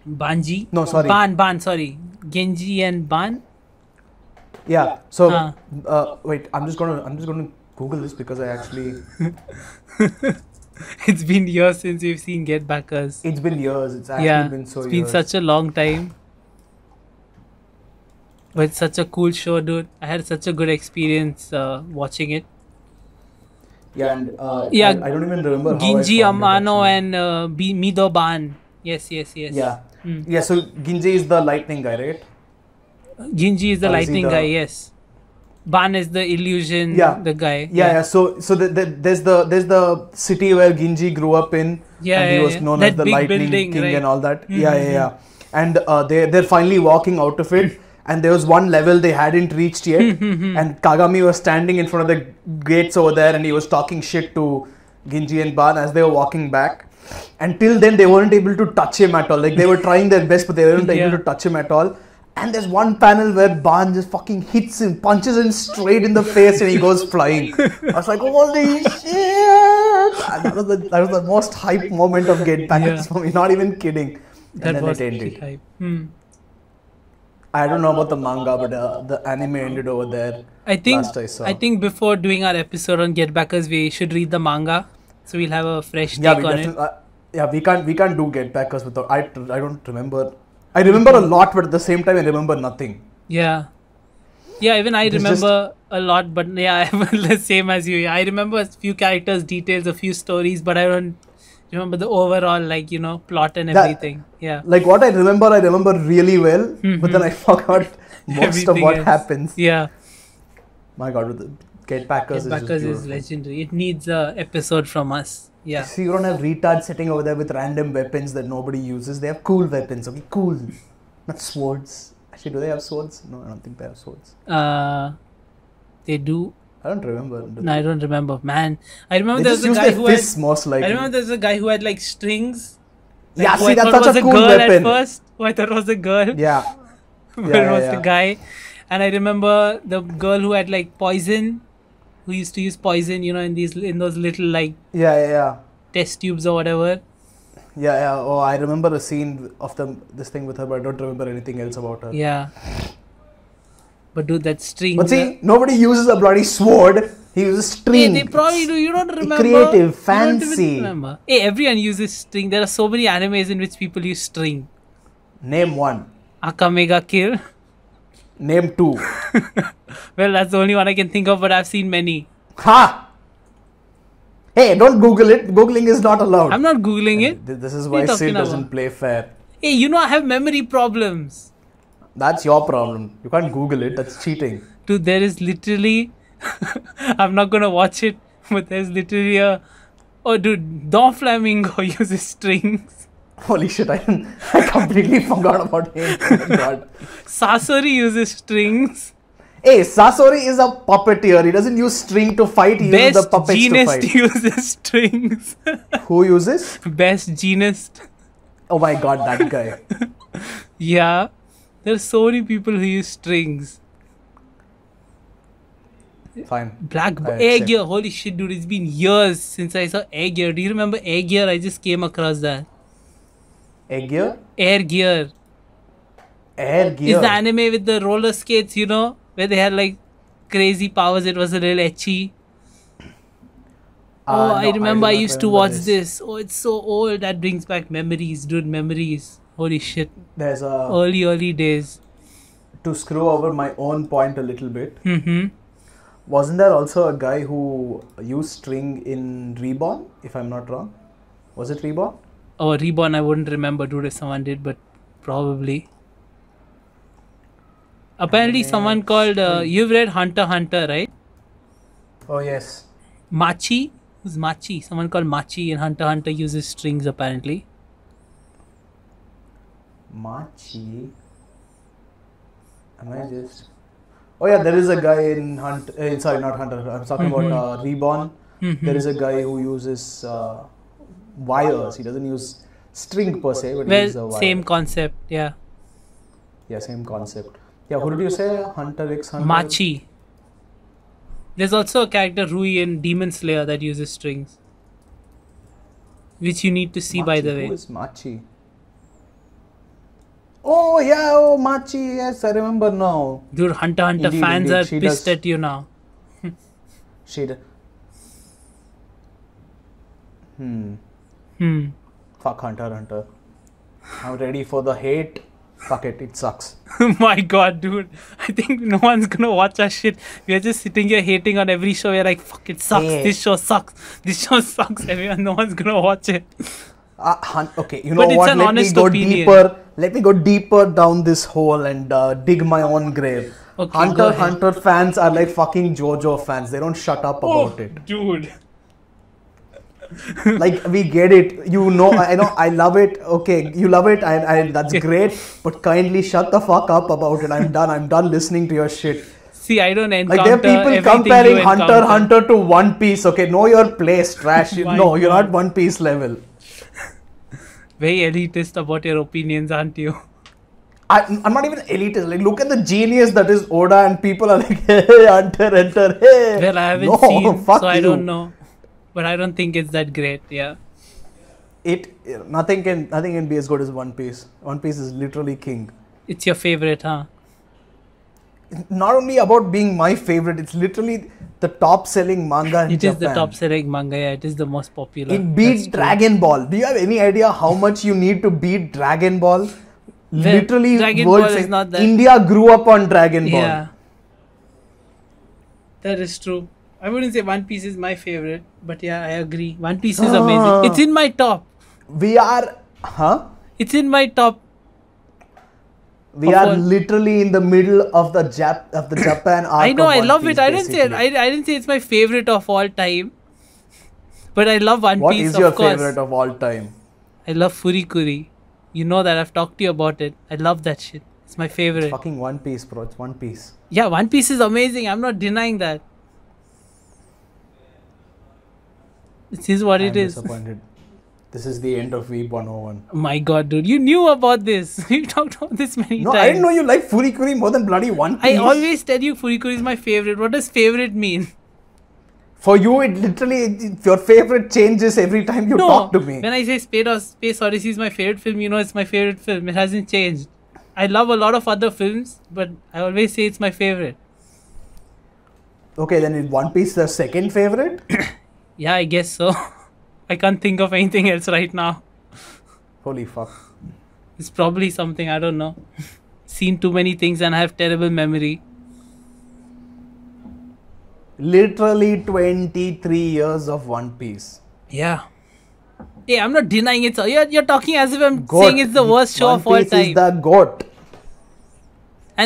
S2: Banji.
S1: No, sorry.
S2: Ban, sorry. Genji and Ban.
S1: Yeah. So
S2: Ah.
S1: wait, I'm just gonna Google this because I actually.
S2: It's been years since we've seen Get Backers.
S1: It's been years. It's actually
S2: Yeah,
S1: been so
S2: it's been
S1: years.
S2: such a long time. But it's such a cool show, dude. I had such a good experience watching it.
S1: Yeah, and
S2: Yeah,
S1: I don't even remember how
S2: Ginji
S1: I found it,
S2: Amano
S1: actually.
S2: and Mido Ban. Yes.
S1: Yeah.
S2: Mm.
S1: Yeah, so Ginji is the lightning guy, right?
S2: Ginji is the
S1: Or is he
S2: lightning
S1: the-
S2: guy, yes. Ban is the illusion,
S1: Yeah.
S2: the guy.
S1: Yeah. So there's the city where Ginji grew up in,
S2: Yeah,
S1: and he
S2: yeah,
S1: was
S2: yeah.
S1: known
S2: That
S1: as the
S2: big
S1: Lightning
S2: building,
S1: King
S2: right?
S1: and all that.
S2: Mhm.
S1: Yeah. And they're finally walking out of it, and there was one level they hadn't reached yet, and Kagami was standing in front of the gates over there, and he was talking shit to Ginji and Ban as they were walking back. Until then, they weren't able to touch him at all. Like they were trying their best, but they weren't
S2: Yeah.
S1: able to touch him at all. And there's one panel where Ban just fucking hits him, punches him straight in the face, and he goes flying. I was like, holy shit! And that was the most hype moment of Get Back
S2: Yeah.
S1: for me. Not even kidding. And
S2: That
S1: then
S2: was
S1: it
S2: pretty
S1: ended.
S2: hype.
S1: I don't know about the manga, but the anime ended over there.
S2: I think
S1: Last I saw.
S2: I think before doing our episode on Get Backers, we should read the manga, so we'll have a fresh
S1: Yeah,
S2: take
S1: we
S2: on
S1: definitely.
S2: it.
S1: We can't do Get Backers without. I don't remember. I remember a lot, but at the same time, I remember nothing.
S2: Yeah, even I
S1: It's
S2: remember a lot, but yeah, I'm the same as you. I remember a few characters, details, a few stories, but I don't remember the overall plot and
S1: That-
S2: everything. Yeah,
S1: Like what I remember really well, but then I forgot most of
S2: Everything
S1: what
S2: else.
S1: happens.
S2: yeah.
S1: My God, with the Get Backers
S2: Get Backers
S1: is
S2: is legendary. It needs a episode from us. Yeah.
S1: See, you don't have retards sitting over there with random weapons that nobody uses. They have cool weapons, okay? Cool. Not swords. Actually, do they have swords? No, I don't think they have swords.
S2: They do.
S1: I don't remember.
S2: No, I don't remember. Man, I remember
S1: They
S2: there was
S1: just
S2: a
S1: use
S2: guy
S1: their
S2: who had.
S1: fists most likely.
S2: I remember there was a guy who had like strings.
S1: Yeah,
S2: who
S1: see,
S2: I
S1: that's
S2: thought
S1: such
S2: was
S1: a cool
S2: girl
S1: weapon.
S2: At first, who I thought was a girl.
S1: Yeah.
S2: but
S1: Yeah,
S2: it was
S1: yeah,
S2: the guy. And I remember the girl who had like poison, who used to use poison, in those little like
S1: Yeah.
S2: test tubes or whatever.
S1: Yeah. Oh, I remember a scene of this thing with her, but I don't remember anything else about her.
S2: Yeah. But dude, that string.
S1: But see, nobody uses a bloody sword. He uses string.
S2: They probably do. You don't remember.
S1: Creative,
S2: You don't
S1: fancy.
S2: even remember. Hey, everyone uses string. There are so many animes in which people use string.
S1: Name one.
S2: Akamega Kill.
S1: Name two.
S2: Well, that's the only one I can think of, but I've seen many.
S1: Ha! Hey, don't Google it. Googling is not allowed.
S2: I'm not googling it.
S1: This is
S2: What are
S1: why
S2: you
S1: Sid
S2: talking
S1: doesn't
S2: about?
S1: play fair.
S2: Hey, I have memory problems.
S1: That's your problem. You can't Google it. That's cheating.
S2: Dude, there is literally. I'm not gonna watch it, but there's literally a. Oh, dude, Don Flamingo uses strings.
S1: Holy shit! I completely forgot about him. Oh my God.
S2: Sasori uses strings.
S1: Hey, Sasori is a puppeteer. He doesn't use string to fight. He uses the
S2: Best
S1: puppets to
S2: genist
S1: fight.
S2: uses strings.
S1: Who uses?
S2: Best genist.
S1: Oh my God, that guy.
S2: Yeah. There's so many people who use strings.
S1: Fine.
S2: Black
S1: I
S2: Air
S1: accept.
S2: Gear. Holy shit, dude. It's been years since I saw Air Gear. Do you remember Air Gear? I just came across that.
S1: Egg gear?
S2: Air Gear.
S1: Air Gear.
S2: Is the anime with the roller skates, you know, where they had like crazy powers. It was a little etchy. Oh, I
S1: No,
S2: remember I
S1: do not
S2: used to
S1: remember
S2: watch this. Oh, it's so old. That brings back memories, dude. Memories. Holy shit.
S1: There's a
S2: Early days.
S1: to screw over my own point a little bit.
S2: Mm-hmm.
S1: Wasn't there also a guy who used string in Reborn, if I'm not wrong? Was it Reborn?
S2: Oh, Reborn, I wouldn't remember, dude, if someone did, but probably. Apparently, someone called. You've read Hunter x Hunter, right?
S1: Oh, yes.
S2: Machi? Who's Machi? Someone called Machi in Hunter x Hunter uses strings, apparently.
S1: Machi. Am I just. Oh, yeah, there is a guy in sorry, not Hunter. I'm talking about Reborn. There is a guy who uses wires. He doesn't use string per se, but he uses a
S2: Well,
S1: wire.
S2: same concept, yeah.
S1: Yeah, same concept. Yeah, who did you say? Hunter x Hunter?
S2: Machi. There's also a character, Rui, in Demon Slayer that uses strings. Which you need to see, by the way.
S1: Who is Machi? Oh, yeah, oh, Machi. Yes, I remember now.
S2: Dude, Hunter x Hunter
S1: Indeed,
S2: fans
S1: indeed,
S2: are
S1: she
S2: pissed
S1: does-
S2: at you now.
S1: She. Fuck Hunter x Hunter. I'm ready for the hate. Fuck it, it sucks.
S2: My god, dude. I think no one's gonna watch our shit. We are just sitting here hating on every show. We're like, fuck, it sucks.
S1: Yeah.
S2: This show sucks. This show sucks. Everyone, no one's gonna watch it.
S1: Okay, you know
S2: But it's
S1: what?
S2: an
S1: Let me
S2: honest
S1: go
S2: opinion.
S1: deeper. Let me go deeper down this hole and dig my own grave.
S2: Okay, go
S1: Hunter x
S2: ahead.
S1: Hunter fans are like fucking JoJo fans. They don't shut up about it.
S2: Dude.
S1: Like, we get it. You know, I know, I love it. Okay, you love it. I that's great. But kindly shut the fuck up about it. I'm done. I'm done listening to your shit.
S2: See, I don't encounter
S1: Like, there are people
S2: everything
S1: comparing
S2: you
S1: Hunter
S2: encounter.
S1: x Hunter to One Piece. Okay, know your place, trash.
S2: My
S1: No, you're
S2: God.
S1: not One Piece level.
S2: Very elitist about your opinions, aren't you?
S1: I'm not even elitist. Like, look at the genius that is Oda, and people are like, hey, Hunter, Hunter, hey.
S2: Well, I haven't
S1: No,
S2: seen,
S1: fuck
S2: so I
S1: you.
S2: don't know. But I don't think it's that great, yeah.
S1: Nothing can be as good as One Piece. One Piece is literally king.
S2: It's your favorite, huh?
S1: Not only about being my favorite, it's literally the top selling manga in
S2: It
S1: Japan.
S2: is the top selling manga, yeah. It is the most popular.
S1: It beat
S2: That's true.
S1: Dragon Ball. Do you have any idea how much you need to beat Dragon Ball? Literally,
S2: Dragon
S1: world
S2: Ball is
S1: fam-
S2: not that-
S1: India grew up on Dragon Ball.
S2: Yeah. That is true. I wouldn't say One Piece is my favorite, but yeah, I agree. One Piece is amazing. It's in my top.
S1: We are,
S2: It's in my top.
S1: We
S2: Of
S1: are
S2: all-
S1: literally in the middle of the Japan arc.
S2: I know,
S1: of
S2: I
S1: One
S2: love
S1: Piece,
S2: it. I didn't say
S1: basically.
S2: I didn't say it's my favorite of all time. But I love One
S1: What
S2: Piece,
S1: is your
S2: of course.
S1: favorite of all time?
S2: I love Furikuri. You know that I've talked to you about it. I love that shit. It's my favorite.
S1: Fucking One Piece, bro. It's One Piece.
S2: Yeah, One Piece is amazing. I'm not denying that. It is what
S1: I'm
S2: it is.
S1: disappointed. This is the end of Weeb 101.
S2: My god, dude. You knew about this. We talked about this many
S1: No,
S2: times.
S1: I didn't know you like Furikuri more than bloody One Piece.
S2: I always tell you Furikuri is my favorite. What does favorite mean?
S1: For you, it literally, your favorite changes every time you talk to me.
S2: When I say Space Odyssey is my favorite film, you know it's my favorite film. It hasn't changed. I love a lot of other films, but I always say it's my favorite.
S1: Okay, then is One Piece the second favorite?
S2: Yeah, I guess so. I can't think of anything else right now.
S1: Holy fuck.
S2: It's probably something, I don't know. Seen too many things and I have terrible memory.
S1: Literally 23 years of One Piece.
S2: Yeah. Hey, I'm not denying it. So you're talking as if I'm
S1: Goat.
S2: saying it's the worst show
S1: One
S2: of all
S1: Piece
S2: time.
S1: is the GOAT.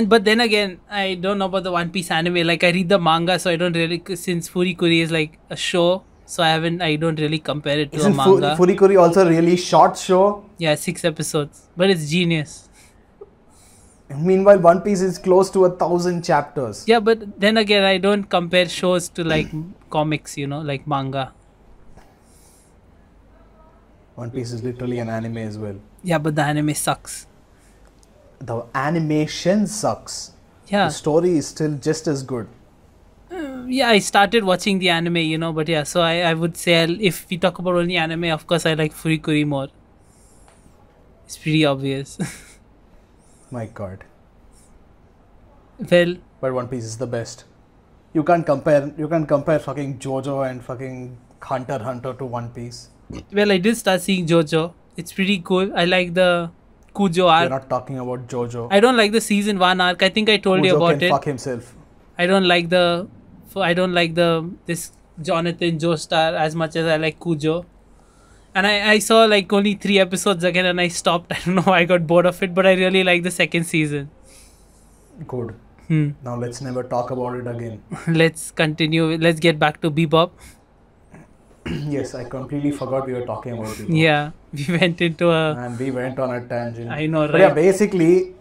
S2: But then again, I don't know about the One Piece anime. Like I read the manga, so I don't really, since Furikuri is like a show, so I don't really compare it to
S1: Isn't
S2: a manga.
S1: Furikuri also a really short show?
S2: Yeah, 6 episodes, but it's genius.
S1: Meanwhile, One Piece is close to 1,000 chapters.
S2: Yeah, but then again, I don't compare shows to like comics, you know, like manga.
S1: One Piece is literally an anime as well.
S2: Yeah, but the anime sucks.
S1: The animation sucks.
S2: Yeah,
S1: The story is still just as good.
S2: yeah. I started watching the anime, you know, but yeah. So I would say if we talk about only anime, of course I like Furikuri more. It's pretty obvious.
S1: My God.
S2: Well,
S1: But One Piece is the best. You can't compare fucking JoJo and fucking Hunter x Hunter to One Piece.
S2: I did start seeing JoJo. It's pretty cool. I like the Kujo
S1: We're
S2: arc.
S1: not talking about JoJo.
S2: I don't like the season 1 arc. I think I told you
S1: Kujo
S2: about
S1: can
S2: it.
S1: fuck himself.
S2: I don't like this Jonathan Joestar as much as I like Kujo. And I saw like only 3 episodes again and I stopped. I don't know why I got bored of it, but I really like the second season.
S1: Good.
S2: Hmm.
S1: Now let's never talk about it again.
S2: Let's continue. Let's get back to Bebop.
S1: Yes, I completely forgot we were talking about it.
S2: Yeah, we went into a.
S1: And we went on a tangent.
S2: I know,
S1: But yeah,
S2: right?
S1: basically,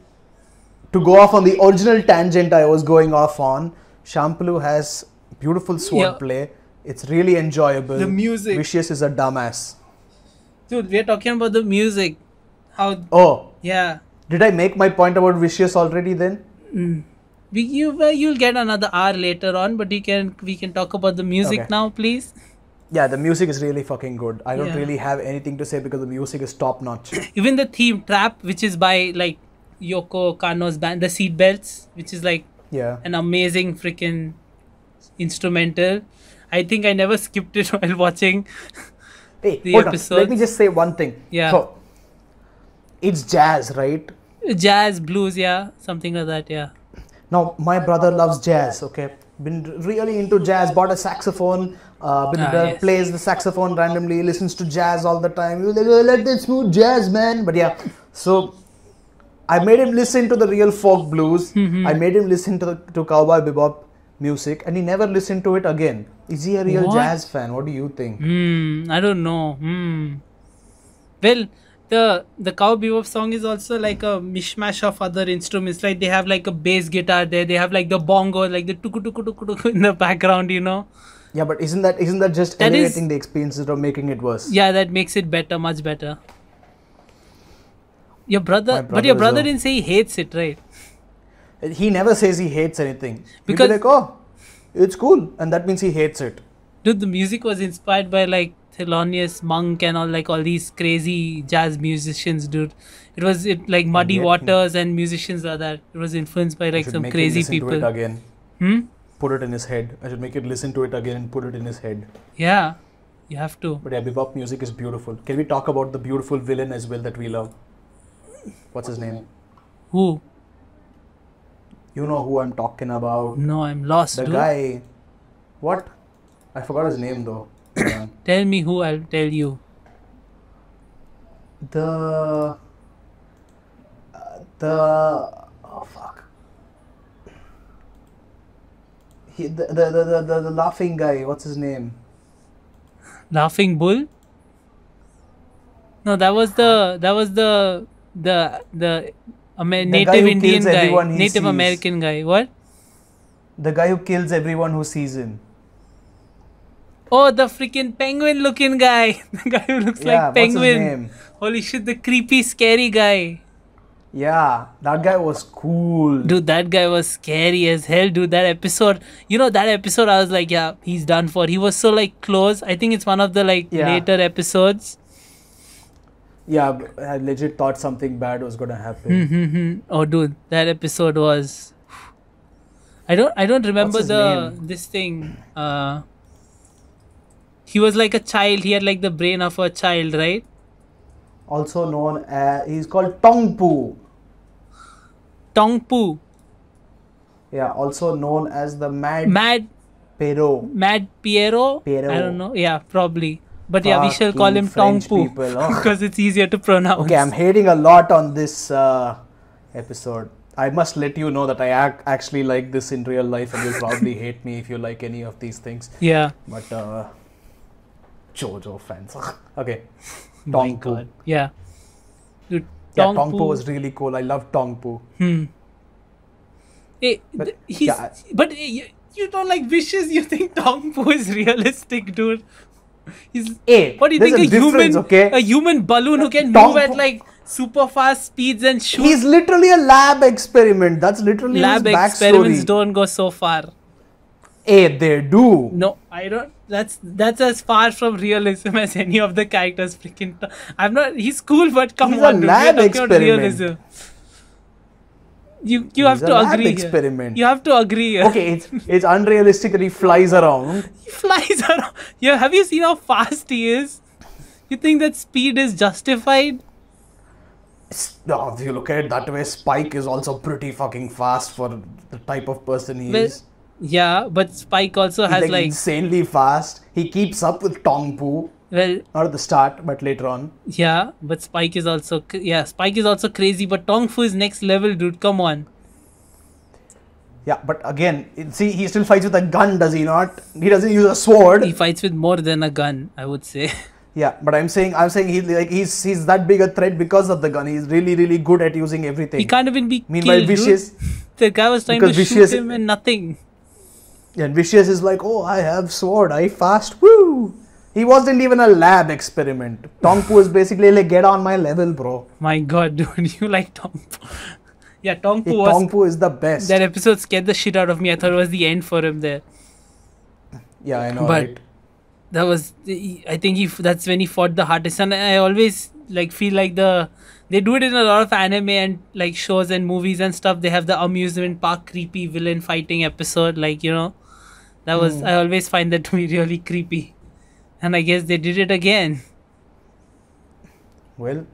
S1: to go off on the original tangent I was going off on, Shampoo has beautiful sword
S2: Yeah.
S1: play. It's really enjoyable.
S2: The music.
S1: Vicious is a dumbass.
S2: Dude, we're talking about the music. How.
S1: Oh,
S2: Yeah.
S1: did I make my point about Vicious already then?
S2: You'll get another hour later on, but we can talk about the music
S1: Okay.
S2: now, please.
S1: Yeah, the music is really fucking good. I don't
S2: Yeah.
S1: really have anything to say because the music is top notch.
S2: Even the theme Trap, which is by like Yoko Kanno's band, the Seatbelts, which is like
S1: Yeah.
S2: an amazing freaking instrumental. I think I never skipped it while watching.
S1: Hey,
S2: The
S1: hold on. Let
S2: episodes.
S1: me just say one thing.
S2: Yeah.
S1: So, it's jazz, right?
S2: Jazz, blues, yeah, something like that, yeah.
S1: Now, my brother loves jazz, okay? Been really into jazz, bought a saxophone,
S2: yes.
S1: plays the saxophone randomly, listens to jazz all the time. You're like, oh, let that smooth jazz, man. But yeah, so I made him listen to the real folk blues.
S2: Mm-hmm.
S1: I made him listen to Cowboy Bebop music, and he never listened to it again. Is he a real
S2: What?
S1: jazz fan? What do you think?
S2: I don't know. Well, the Cowboy Bebop song is also like a mishmash of other instruments. Like they have like a bass guitar there. They have like the bongo, like the tuku tuku tuku tuku in the background. You know.
S1: Yeah, but isn't that just
S2: That is-
S1: elevating the experience instead of making it worse?
S2: Yeah, that makes it better, much better. Your
S1: My
S2: brother, but
S1: brother
S2: your
S1: is
S2: brother
S1: a-
S2: didn't say he hates it, right?
S1: He never says he hates anything. He'll
S2: Because-
S1: be like, oh, it's cool, and that means he hates it.
S2: Dude, the music was inspired by like Thelonious Monk and all these crazy jazz musicians, dude. It was like Muddy
S1: yet-
S2: Waters and musicians like that. It was influenced by
S1: I
S2: like
S1: should
S2: some
S1: make
S2: crazy
S1: him listen to
S2: people.
S1: it again.
S2: Hmm?
S1: Put it in his head. I should make it listen to it again and put it in his head.
S2: Yeah, you have to.
S1: But yeah, bebop music is beautiful. Can we talk about the beautiful villain as well that we love? What's his name?
S2: Who?
S1: You know who I'm talking about.
S2: No, I'm lost,
S1: The
S2: dude.
S1: guy. What? I forgot his name though.
S2: Tell me who, I'll tell you.
S1: The. Oh fuck. The laughing guy. What's his name?
S2: Laughing Bull? No, that was the
S1: guy
S2: Native
S1: who
S2: Indian
S1: kills
S2: guy,
S1: everyone he
S2: Native
S1: sees.
S2: American guy. What?
S1: The guy who kills everyone who sees him.
S2: Oh, the freaking penguin looking guy. The guy who looks
S1: Yeah,
S2: like
S1: what's his
S2: penguin.
S1: name?
S2: Holy shit, the creepy, scary guy.
S1: Yeah, that guy was cool.
S2: Dude, that guy was scary as hell, dude. That episode, that episode, I was like, yeah, he's done for. He was so like close. I think it's one of the like
S1: Yeah.
S2: later episodes.
S1: Yeah, I legit thought something bad was gonna happen.
S2: Oh, dude, that episode was. I don't remember
S1: his name?
S2: this thing. He was like a child. He had like the brain of a child, right?
S1: Also known as, he's called Tongpu.
S2: Tongpu,
S1: Yeah, also known as the Mad
S2: Mad
S1: Pero.
S2: Piero. I don't know. Yeah, probably. But yeah, we shall call him
S1: Fucking French
S2: Tongpu
S1: people, oh.
S2: because it's easier to pronounce.
S1: Okay, I'm hating a lot on this episode. I must let you know that I actually like this in real life, and you'll probably hate me if you like any of these things.
S2: Yeah.
S1: But JoJo fans. Okay,
S2: My
S1: Tongpu.
S2: God. Yeah. Dude,
S1: Yeah, Tongpu was really cool. I love Tongpu.
S2: Hey,
S1: But,
S2: he's
S1: yeah.
S2: but you don't like Vicious. You think Tongpu is realistic, dude? He's
S1: Hey,
S2: what do you
S1: there's
S2: think
S1: a difference, okay?
S2: a human balloon who can move
S1: Tongpu-
S2: at like super fast speeds and shoot?
S1: He's literally a lab experiment. That's literally
S2: Lab
S1: his
S2: experiments
S1: backstory.
S2: don't go so far.
S1: Hey, they do.
S2: No, I don't. That's as far from realism as any of the characters. Freaking, I'm not. He's cool, but come
S1: He's
S2: on,
S1: a
S2: dude.
S1: lab
S2: We're talking about
S1: experiment.
S2: realism. You have
S1: It's a
S2: to
S1: lab
S2: agree
S1: experiment.
S2: here. You have to agree here.
S1: Okay, it's unrealistic that he flies around.
S2: He flies around. Yeah, have you seen how fast he is? You think that speed is justified?
S1: No, if you look at it that way, Spike is also pretty fucking fast for the type of person he
S2: Well,
S1: is.
S2: yeah, but Spike also
S1: He's
S2: has
S1: like
S2: like
S1: insanely fast. He keeps up with Tong Po.
S2: well,
S1: Not at the start, but later on.
S2: yeah, but Spike is also Spike is also crazy. But Tong Fu is next level, dude. Come on.
S1: Yeah, but again, see, he still fights with a gun, does he not? He doesn't use a sword.
S2: He fights with more than a gun, I would say.
S1: Yeah, but I'm saying he's that big a threat because of the gun. He's really good at using everything.
S2: He can't even be
S1: Meanwhile,
S2: killed,
S1: Vicious,
S2: dude. The guy was trying
S1: because
S2: to shoot
S1: Vicious-
S2: him and nothing.
S1: and Vicious is like, oh, I have sword, I fast, woo. He wasn't even a lab experiment. Tong Po is basically like, get on my level, bro.
S2: My God, dude, you like Tong Po. Yeah, Tong Po
S1: Hey,
S2: was...
S1: Tong Po is the best.
S2: That episode scared the shit out of me. I thought it was the end for him there.
S1: Yeah, I know,
S2: But
S1: right?
S2: that was... I think that's when he fought the hardest. And I always like feel like they do it in a lot of anime and like shows and movies and stuff. They have the amusement park creepy villain fighting episode. Like, you know, that was... I always find that to be really creepy. And I guess they did it again.
S1: Well,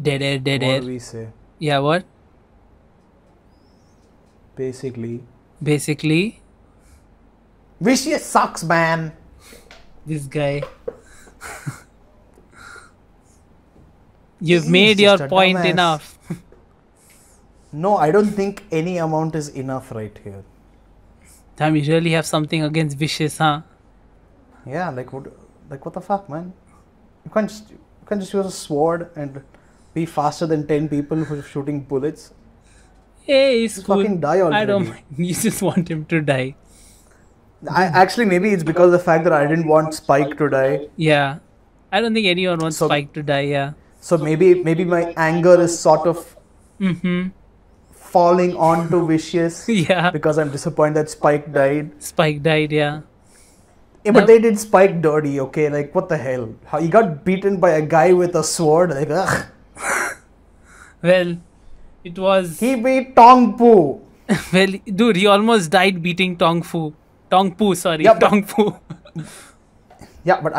S2: Dead air, dead
S1: what
S2: air.
S1: do we say?
S2: Yeah, what?
S1: Basically,
S2: Basically,
S1: Vicious sucks, man.
S2: this guy. You've
S1: He's
S2: made
S1: just
S2: your
S1: a
S2: point
S1: dumbass.
S2: enough.
S1: No, I don't think any amount is enough right here.
S2: Damn, you really have something against Vicious, huh?
S1: Yeah, like what the fuck, man? You can't just use a sword and be faster than 10 people who are shooting bullets.
S2: Hey, it's
S1: Just
S2: cool.
S1: fucking die
S2: I don't
S1: already.
S2: mind. You just want him to die.
S1: I actually maybe it's because of the fact that I didn't want Spike to die.
S2: Yeah. I don't think anyone wants
S1: So-
S2: Spike to die, yeah.
S1: So maybe my anger is sort of
S2: Mm-hmm.
S1: falling onto Vicious
S2: Yeah.
S1: because I'm disappointed that Spike died.
S2: Spike died, yeah.
S1: Yeah, but they did Spike dirty, okay? Like, what the hell? How he got beaten by a guy with a sword? Like, ugh.
S2: Well, it was...
S1: He beat Tong Po.
S2: Well, dude, he almost died beating Tong Fu. Tong Pu, sorry.
S1: Yeah, but-
S2: Tong Pu.
S1: Yeah, but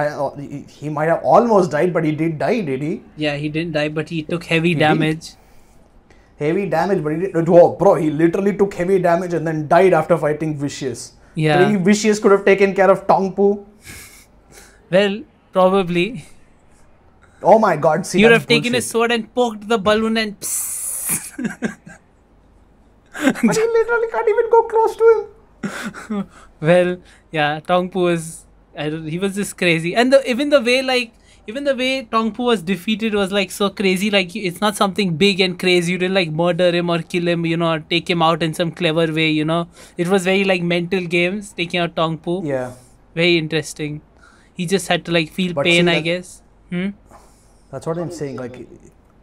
S1: he might have almost died, but he did die, did he?
S2: Yeah, he didn't die, but he took heavy
S1: did?
S2: damage.
S1: Heavy damage, but he did. Oh, bro, he literally took heavy damage and then died after fighting Vicious.
S2: Yeah.
S1: Maybe Vicious could have taken care of Tong Po.
S2: Well, probably.
S1: Oh my god, see,
S2: He would
S1: that's
S2: have taken
S1: bullshit.
S2: his sword and poked the balloon and...
S1: But he literally can't even go close to him.
S2: Well, yeah, Tong Pu was... he was just crazy. And even the way Tong Pu was defeated was like so crazy. Like, it's not something big and crazy. You didn't like murder him or kill him, you know, or take him out in some clever way, you know. It was very like mental games, taking out Tong Pu.
S1: Yeah,
S2: Very interesting. He just had to like feel
S1: But
S2: pain,
S1: see
S2: I
S1: that-
S2: guess.
S1: that's what I'm saying. Like,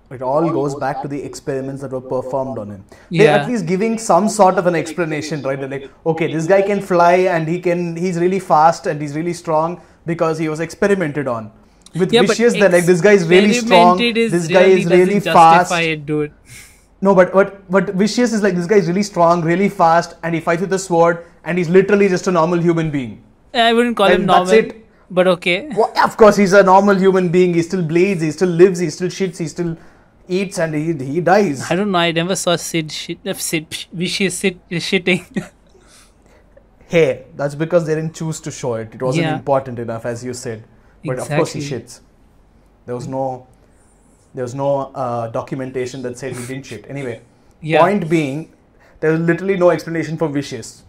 S1: it all goes back to the experiments that were performed on him.
S2: Yeah.
S1: They're at least giving some sort of an explanation, right? They're like, okay, this guy can fly and he's really fast and he's really strong because he was experimented on. With
S2: Yeah, but
S1: Vicious, they're like, this guy is really strong.
S2: experimented
S1: This guy is
S2: doesn't
S1: really
S2: justify
S1: fast.
S2: it, dude.
S1: No, but Vicious is like, this guy is really strong, really fast, and he fights with a sword, and he's literally just a normal human being.
S2: I wouldn't call him
S1: And that's
S2: normal.
S1: it.
S2: But okay.
S1: Well, of course, he's a normal human being. He still bleeds, he still lives, he still shits, he still eats, and he dies.
S2: I don't know. I never saw Vicious shitting.
S1: Hey, that's because they didn't choose to show it. It wasn't
S2: Yeah.
S1: important enough, as you said. But of course, he
S2: Exactly.
S1: shits. There was no documentation that said he didn't shit. Anyway,
S2: Yeah.
S1: point being, there was literally no explanation for Vicious.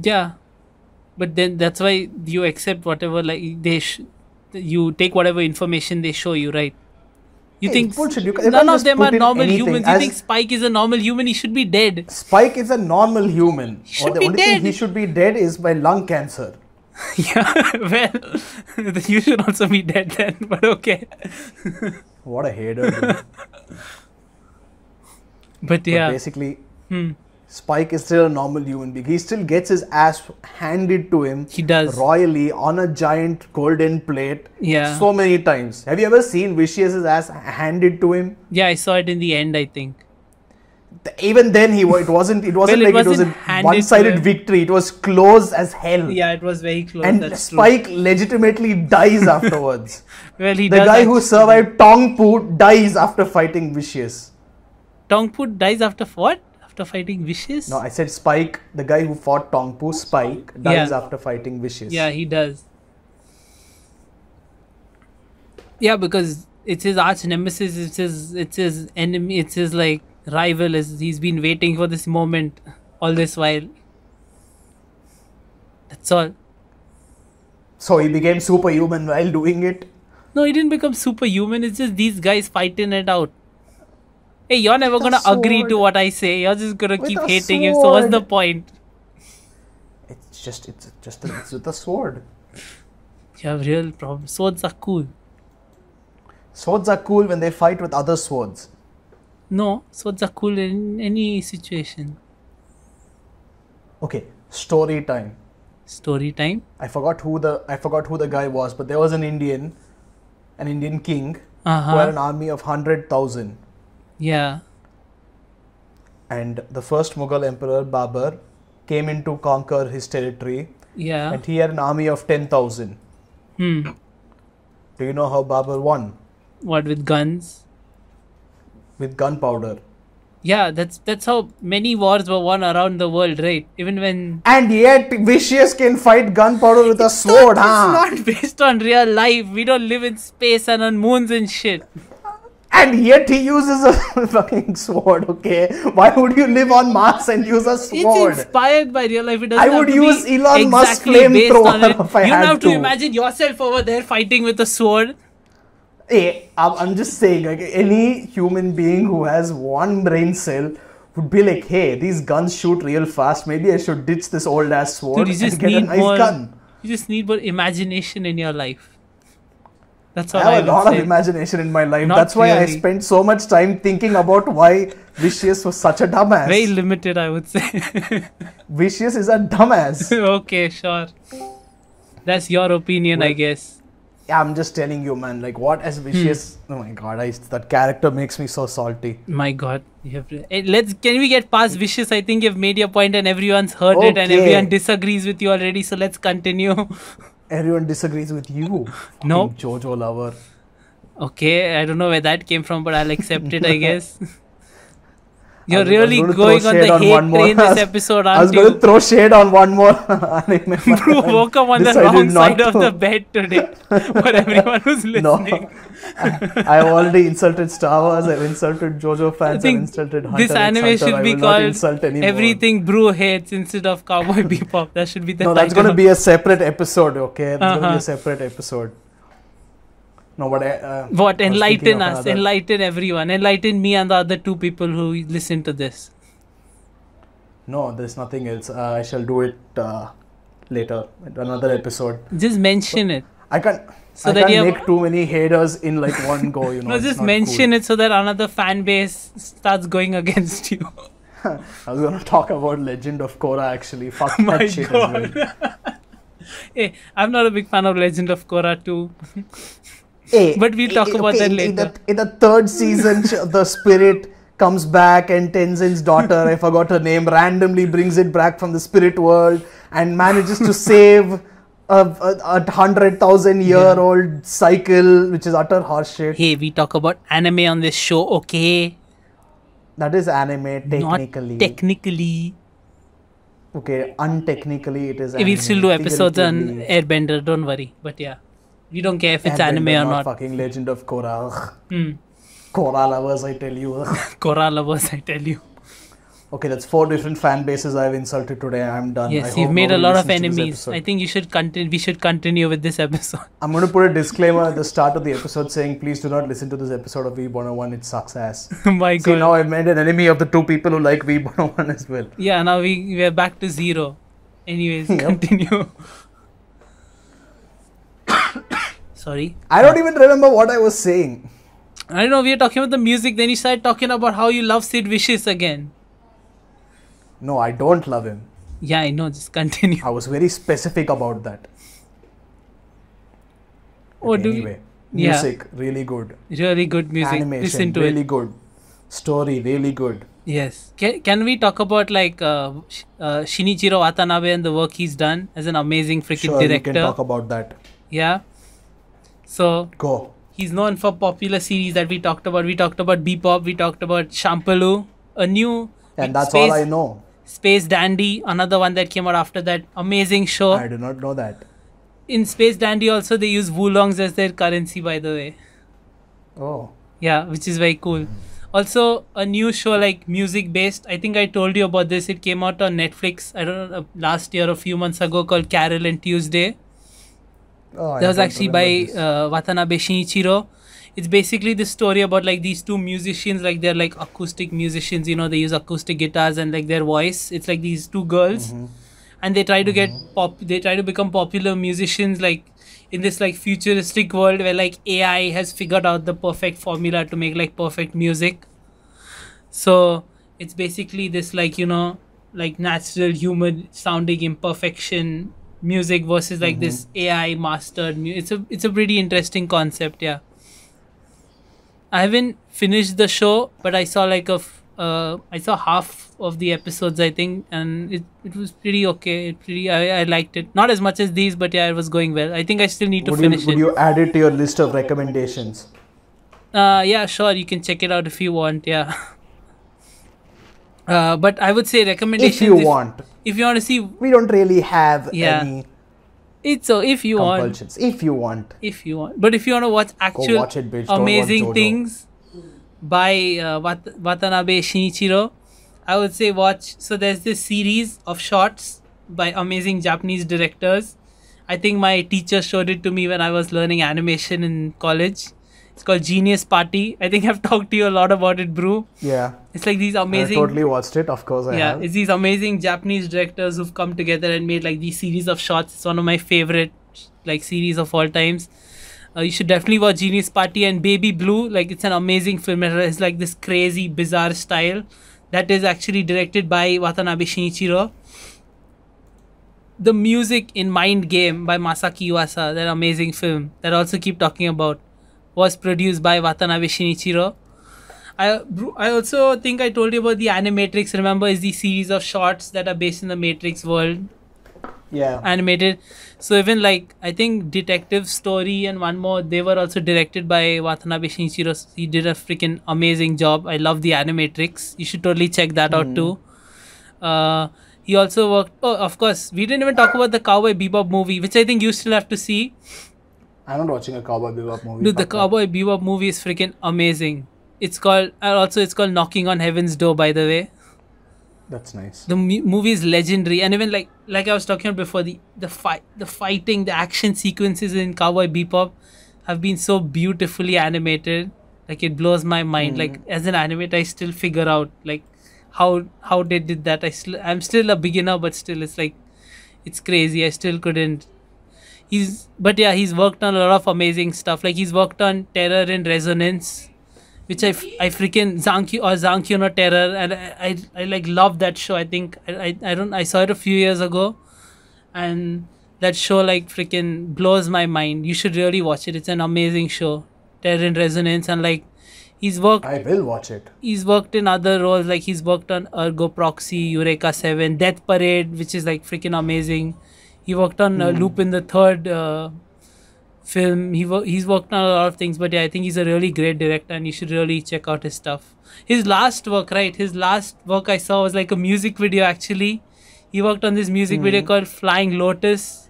S2: Yeah. But then that's why you accept whatever like you take whatever information they show you, right? You
S1: Hey,
S2: think
S1: it's bullshit. You can't
S2: none of
S1: just
S2: them
S1: put
S2: are
S1: in
S2: normal
S1: anything.
S2: humans. You
S1: As-
S2: think Spike is a normal human? He should be dead.
S1: Spike is a normal human.
S2: should
S1: the
S2: be
S1: only thing
S2: dead.
S1: he should be dead is by lung cancer.
S2: Yeah. Well, you should also be dead then. But okay.
S1: What a hater. Dude.
S2: But
S1: But
S2: yeah.
S1: basically,
S2: Hmm.
S1: Spike is still a normal human being. He still gets his ass handed to him.
S2: He does.
S1: Royally on a giant golden plate.
S2: Yeah.
S1: So many times. Have you ever seen Vicious's ass handed to him?
S2: Yeah, I saw it in the end, I think.
S1: Even then, it wasn't
S2: Well,
S1: like it was a
S2: handed to
S1: one-sided
S2: him.
S1: victory. It was close as hell.
S2: Yeah, it was very close.
S1: And
S2: That's true.
S1: Spike legitimately dies afterwards.
S2: Well, he
S1: The
S2: does
S1: guy who
S2: actually.
S1: survived Tong Po dies after fighting Vicious.
S2: Tongpu dies after what? After fighting Vicious?
S1: No, I said Spike. The guy who fought Tong Po, Spike, dies
S2: Yeah.
S1: after fighting Vicious.
S2: Yeah, he does. Yeah, because it's his arch nemesis. It's his enemy. It's his like rival. He's been waiting for this moment all this while. That's all.
S1: So he became superhuman while doing it.
S2: No, he didn't become superhuman. It's just these guys fighting it out. Hey, you're never
S1: With a
S2: gonna agree
S1: sword.
S2: to what I say. You're just gonna
S1: With
S2: keep
S1: a
S2: hating him. So what's the
S1: sword.
S2: point?
S1: It's with a sword.
S2: You have real problems. Swords are cool.
S1: Swords are cool when they fight with other swords.
S2: No, swords are cool in any situation.
S1: Okay, story time.
S2: Story time.
S1: I forgot who the guy was, but there was an Indian king who had an army of 100,000.
S2: Yeah.
S1: And the first Mughal emperor Babur came in to conquer his territory,
S2: Yeah.
S1: and he had an army of 10,000.
S2: Hmm.
S1: Do you know how Babur won?
S2: What with guns?
S1: With gunpowder.
S2: Yeah, that's how many wars were won around the world, right? Even when
S1: And yet Vicious can fight gunpowder with a sword, huh?
S2: it's not based on real life. We don't live in space and on moons and shit.
S1: And yet he uses a fucking sword, okay? Why would you live on Mars and use a sword?
S2: It's inspired by real life. It doesn't
S1: I
S2: have
S1: would
S2: to
S1: use
S2: be
S1: Elon Musk's
S2: exactly based on
S1: flamethrower
S2: it.
S1: if I
S2: You don't
S1: had
S2: have to
S1: to.
S2: imagine yourself over there fighting with a sword.
S1: Hey, I'm just saying, like, any human being who has one brain cell would be like, hey, these guns shoot real fast. Maybe I should ditch this old ass sword
S2: Dude, you just
S1: and get a
S2: need
S1: nice
S2: more.
S1: gun.
S2: You just need more imagination in your life. That's
S1: I
S2: all I
S1: have a
S2: would
S1: lot
S2: say.
S1: of imagination in my life.
S2: Not
S1: That's why I
S2: really.
S1: spent so much time thinking about why Vicious was such a dumbass.
S2: Very limited, I would say.
S1: Vicious is a dumbass.
S2: Okay, sure. That's your opinion, I
S1: Well,
S2: guess.
S1: Yeah, I'm just telling you, man. Like, what as Vicious? Oh my god, that character makes me so salty.
S2: My God, you have to. Can we get past Vicious? I think you've made your point and everyone's heard it and
S1: Okay.
S2: everyone disagrees with you already. So let's continue.
S1: Everyone disagrees with you.
S2: No.
S1: Fucking Jojo lover.
S2: Okay, I don't know where that came from, but I'll accept it, I guess. You're
S1: I was
S2: really
S1: gonna
S2: going
S1: throw
S2: on
S1: shade
S2: the hate
S1: one more.
S2: train this episode,
S1: I was
S2: aren't
S1: going to
S2: you?
S1: throw shade on one more anime.
S2: Bro, woke up on the
S1: Decided
S2: wrong
S1: not
S2: side of
S1: to.
S2: the bed today. For everyone who's
S1: No,
S2: listening.
S1: I've already insulted Star Wars. I've insulted JoJo
S2: I
S1: fans. I've
S2: think
S1: insulted Hunter
S2: this
S1: x
S2: anime
S1: Hunter.
S2: should
S1: I
S2: be
S1: will not
S2: called
S1: insult anymore.
S2: Everything Brew Hates instead of Cowboy Bebop. That should be the
S1: No,
S2: title.
S1: that's going to be a separate episode. Okay, that's going to be
S2: Uh-huh.
S1: a separate episode. No, but
S2: What?
S1: I was thinking
S2: Enlighten
S1: of
S2: us.
S1: another-
S2: Enlighten everyone. Enlighten me and the other two people who listen to this.
S1: No, there's nothing else. I shall do it later, at another episode.
S2: Just mention it.
S1: I can't.
S2: So
S1: I
S2: that
S1: can't
S2: you have-
S1: make too many haters in like one go. You know.
S2: No,
S1: it's
S2: just
S1: not
S2: mention
S1: cool.
S2: it so that another fan base starts going against you.
S1: I was gonna talk about Legend of Korra actually. Fuck
S2: My
S1: that shit
S2: God.
S1: as well.
S2: Hey, I'm not a big fan of Legend of Korra too.
S1: Hey,
S2: But we'll talk about that later.
S1: In the third season, the spirit comes back and Tenzin's daughter, I forgot her name, randomly brings it back from the spirit world and manages to save a 100,000-year-old cycle, which is utter horseshit.
S2: Hey, we talk about anime on this show, okay?
S1: That is anime technically.
S2: Not technically.
S1: Okay, untechnically it is
S2: Hey,
S1: anime.
S2: we'll still do episodes on
S1: Theoretically,
S2: Airbender, don't worry. But yeah, we don't care if it's
S1: Airbender,
S2: anime or not.
S1: Fucking Legend of Korra. Ugh.
S2: Hmm.
S1: Korra lovers, I tell you. Ugh.
S2: Korra lovers, I tell you.
S1: Okay, that's 4 different fan bases I've insulted today. I'm done. I
S2: Yes,
S1: hope
S2: you've made a
S1: nobody
S2: lot of
S1: listens to this
S2: enemies.
S1: episode.
S2: I think you should continue. We should continue with this episode.
S1: I'm going to put a disclaimer at the start of the episode saying, please do not listen to this episode of V101. It sucks ass.
S2: My
S1: See,
S2: God.
S1: now I've made an enemy of the 2 people who like V101 as well.
S2: Yeah, now we're back to zero. Anyways,
S1: Yep.
S2: continue. Sorry.
S1: I don't even remember what I was saying.
S2: I don't know, we were talking about the music, then you started talking about how you love Sid Vicious again.
S1: No, I don't love him.
S2: Yeah, I know. Just continue.
S1: I was very specific about that.
S2: Oh,
S1: Okay,
S2: do you-
S1: anyway,
S2: yeah.
S1: music really good.
S2: Really good music.
S1: Animation
S2: Listen to
S1: really
S2: it.
S1: good. Story really good.
S2: Yes. Can we talk about like Shinichiro Watanabe and the work he's done as an amazing freaking
S1: Sure, you
S2: director?
S1: can talk about that.
S2: Yeah. So
S1: Go.
S2: he's known for popular series that we talked about. We talked about Bebop. We talked about Shampaloo. A new
S1: And that's
S2: space,
S1: all I know.
S2: Space Dandy, another one that came out after that. Amazing show.
S1: I do not know that.
S2: In Space Dandy also they use Wulongs as their currency, by the way.
S1: Oh.
S2: Yeah, which is very cool. Also, a new show like music based. I think I told you about this. It came out on Netflix. I don't know, last year, a few months ago, called Carol and Tuesday.
S1: Oh, I
S2: That was
S1: don't
S2: actually
S1: remember
S2: by
S1: this.
S2: Watanabe Shinichiro. It's basically the story about like these two musicians, like they're like acoustic musicians. You know, they use acoustic guitars and like their voice. It's like these two girls, and they try to get They try to become popular musicians, like in this like futuristic world where like AI has figured out the perfect formula to make like perfect music. So it's basically this like, you know, like natural human sounding imperfection music versus like this AI mastered it's a pretty interesting concept. Yeah, I haven't finished the show, but I saw like I saw half of the episodes, I think, and it was pretty okay. I liked it. Not as much as these, but yeah, it was going well. I think I still need to finish
S1: Would
S2: it.
S1: you add it to your list of recommendations?
S2: Yeah, sure, you can check it out if you want. Yeah. But I would say recommendations
S1: If you want.
S2: If you want to see,
S1: We don't really have
S2: Yeah.
S1: any
S2: it's so if you want,
S1: compulsions. If you want.
S2: but if you want to watch actual
S1: watch it, bitch. Don't watch
S2: amazing
S1: JoJo.
S2: things by Watanabe Shinichiro, I would say watch. So there's this series of shorts by amazing Japanese directors. I think my teacher showed it to me when I was learning animation in college. It's called Genius Party. I think I've talked to you a lot about it, Brew.
S1: Yeah.
S2: It's like these
S1: I
S2: amazing
S1: totally watched it. Of course I
S2: yeah,
S1: have.
S2: it's these amazing Japanese directors who've come together and made like these series of shots. It's one of my favorite like series of all times. You should definitely watch Genius Party and Baby Blue. Like, it's an amazing film. It has like this crazy, bizarre style that is actually directed by Watanabe Shinichiro. The music in Mind Game by Masaki Yuasa, that amazing film that I also keep talking about, was produced by Watanabe Shinichiro. I also think I told you about the Animatrix. Remember, is the series of shorts that are based in the Matrix world,
S1: Yeah.
S2: animated. So even like, I think Detective Story and one more, they were also directed by Watanabe Shinichiro. He did a freaking amazing job. I love the Animatrix. You should totally check that out too. He also worked. Oh, of course, we didn't even talk about the Cowboy Bebop movie, which I think you still have to see.
S1: I'm not watching a Cowboy Bebop movie.
S2: Dude, the
S1: Fuck that.
S2: Cowboy Bebop movie is freaking amazing. It's called Knocking on Heaven's Door, by the way.
S1: That's nice.
S2: The movie is legendary, and even like I was talking about before, the fighting, the action sequences in Cowboy Bebop have been so beautifully animated. Like, it blows my mind. Like, as an animator, I still figure out like how they did that. I'm still a beginner, but still it's like, it's crazy. I still couldn't. He's worked on a lot of amazing stuff. Like, he's worked on Terror in Resonance, which I freaking Zankyo no Terror, and I like love that show. I think I saw it a few years ago, and that show like freaking blows my mind. You should really watch it. It's an amazing show, Terror in Resonance, and like
S1: I will watch it.
S2: he's worked in other roles. Like, he's worked on Ergo Proxy, Eureka 7, Death Parade, which is like freaking amazing. He worked on Lupin the Third film. He's worked on a lot of things, but yeah, I think he's a really great director, and you should really check out his stuff. His last work I saw was like a music video. Actually, he worked on this music video called Flying Lotus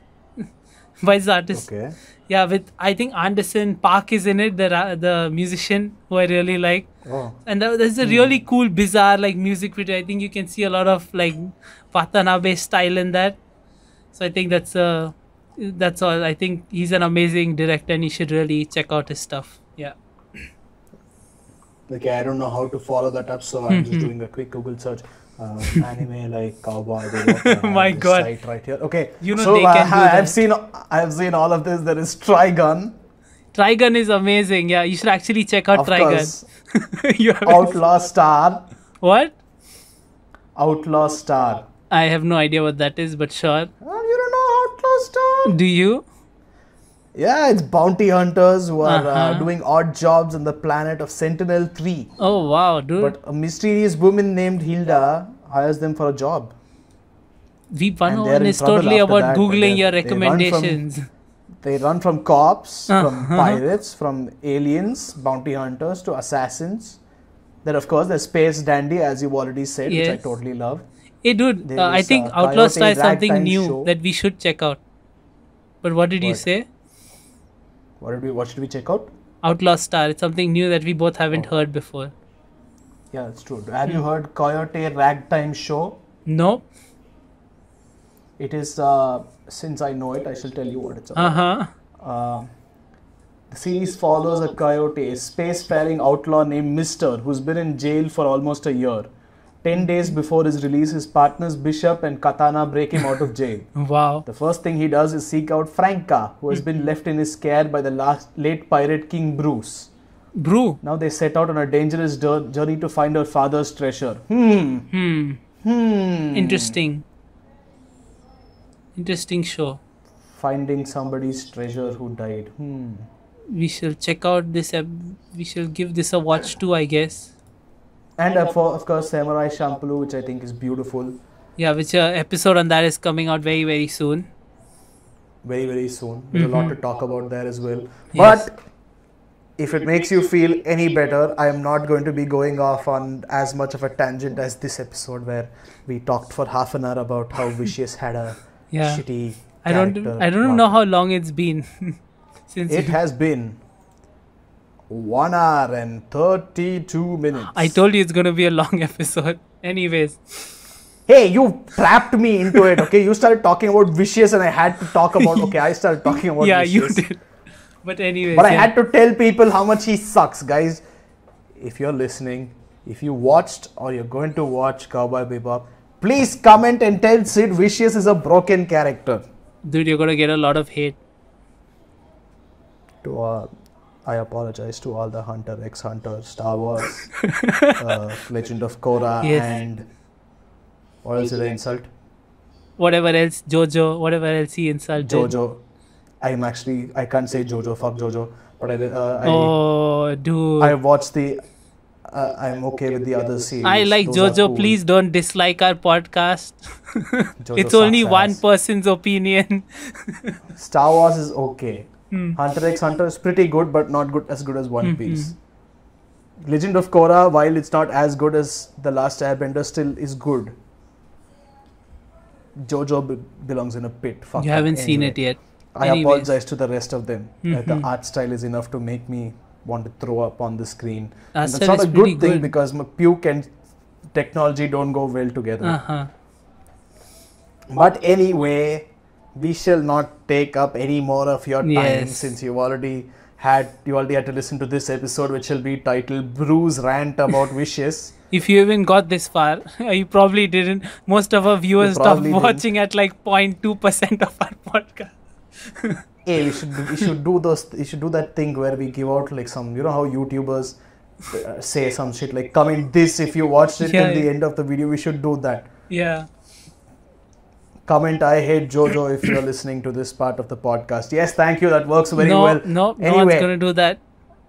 S2: by this artist.
S1: Okay.
S2: Yeah, with I think Anderson Park is in it, the musician who I really like.
S1: Oh.
S2: And there's a really cool, bizarre like music video. I think you can see a lot of like Watanabe style in that. So I think that's all. I think he's an amazing director, and you should really check out his stuff. Yeah.
S1: Okay, I don't know how to follow that up, so I'm just doing a quick Google search. Anime like Cowboy Bebop. I have
S2: My
S1: this
S2: God.
S1: site right here. Okay.
S2: You know
S1: so
S2: they can do
S1: I've seen all of this. There is Trigun.
S2: Trigun is amazing. Yeah, you should actually check out
S1: Of
S2: Trigun.
S1: course.
S2: You have-
S1: Outlaw Star.
S2: What?
S1: Outlaw Star.
S2: I have no idea what that is, but sure.
S1: Oh, you don't know Outlaw Star?
S2: Do you?
S1: Yeah, it's bounty hunters who are
S2: Uh-huh.
S1: doing odd jobs on the planet of Sentinel 3.
S2: Oh wow, dude.
S1: But a mysterious woman named Hilda hires them for a job.
S2: Weeb
S1: and they're
S2: 101
S1: in
S2: is
S1: trouble
S2: totally
S1: after
S2: about
S1: that.
S2: googling your
S1: They run from-
S2: recommendations.
S1: They run from cops, from
S2: Uh-huh.
S1: pirates, from aliens, bounty hunters to assassins. Then, of course, there's Space Dandy, as you've already said, which I
S2: Yes.
S1: totally love.
S2: Hey dude,
S1: There
S2: I
S1: is,
S2: think
S1: Coyote
S2: Outlaw Star is something
S1: Ragtime
S2: new
S1: Show.
S2: that we should check out. But what did you
S1: What?
S2: say?
S1: What should we check out?
S2: Outlaw Star. It's something new that we both haven't heard before.
S1: Yeah, it's true. Have you heard Coyote Ragtime Show?
S2: No?
S1: It is, since I know it, I shall tell you what it's about.
S2: Uh-huh.
S1: The series follows a coyote, a spacefaring outlaw named Mister, who's been in jail for almost a year. 10 days before his release, his partners Bishop and Katana break him out of jail.
S2: Wow.
S1: The first thing he does is seek out Franca, who has been left in his care by the late pirate King Bruce.
S2: Brew.
S1: Now they set out on a dangerous journey to find her father's treasure. Interesting
S2: Interesting show.
S1: Finding somebody's treasure who died.
S2: We shall check out this. We shall give this a watch too, I guess.
S1: And of course, Samurai Champloo, which I think is beautiful.
S2: Yeah, which episode on that is coming out very, very soon.
S1: Very, very soon. There's a lot to talk about there as well.
S2: Yes.
S1: But if it makes you feel any better, I am not going to be going off on as much of a tangent as this episode where we talked for half an hour about how Vicious had a
S2: Yeah.
S1: shitty
S2: I don't
S1: character
S2: know
S1: plot.
S2: how long it's been since
S1: It has been 1 hour and 32 minutes.
S2: I told you it's gonna be a long episode. Anyways,
S1: Hey, you trapped me into it, okay? You started talking about Vicious and I had to talk about... Okay, I started talking about
S2: yeah,
S1: Vicious.
S2: you did. But anyways,
S1: But I
S2: yeah.
S1: had to tell people how much he sucks, guys. If you're listening, if you watched or you're going to watch Cowboy Bebop, please comment and tell Sid Vicious is a broken character.
S2: Dude, you're gonna get a lot of hate.
S1: I apologize to all the Hunter x Hunter, Star Wars, Legend of Korra,
S2: Yes.
S1: and what else did I insult?
S2: Whatever else, Jojo, whatever else he insulted.
S1: Jojo. I can't say Jojo, fuck Jojo, but
S2: Oh, dude.
S1: I watched the. I'm okay with the other series.
S2: I like
S1: Those are
S2: Jojo.
S1: cool.
S2: Please don't dislike our podcast.
S1: Jojo
S2: It's only
S1: sucks
S2: one
S1: ass.
S2: person's opinion.
S1: Star Wars is okay.
S2: Hmm.
S1: Hunter x Hunter is pretty good, but not as good as One Piece. Legend of Korra, while it's not as good as The Last Airbender, still is good. Jojo belongs in a pit. Fuck
S2: You
S1: that.
S2: haven't seen
S1: Anyway,
S2: it yet.
S1: I
S2: Anyways.
S1: apologize to the rest of them. The art style is enough to make me want to throw up on the screen.
S2: Art
S1: And that's
S2: style
S1: not
S2: is
S1: a
S2: pretty
S1: good thing
S2: good.
S1: because my puke and technology don't go well together.
S2: Uh-huh.
S1: But anyway, we shall not take up any more of your time
S2: Yes.
S1: since you already had to listen to this episode, which will be titled Bruce Rant About Wishes.
S2: If you even got this far, you probably didn't. Most of our viewers stopped
S1: probably didn't.
S2: watching at like 0.2% of our podcast.
S1: Hey, we should do that thing where we give out like some, you know how YouTubers say some shit like comment this if you watched it
S2: Yeah,
S1: till the
S2: yeah.
S1: end of the video. We should do that.
S2: Yeah.
S1: Comment I hate Jojo if you're listening to this part of the podcast. Yes, thank you. That works very
S2: no,
S1: well.
S2: no one's
S1: Anyway,
S2: gonna do that.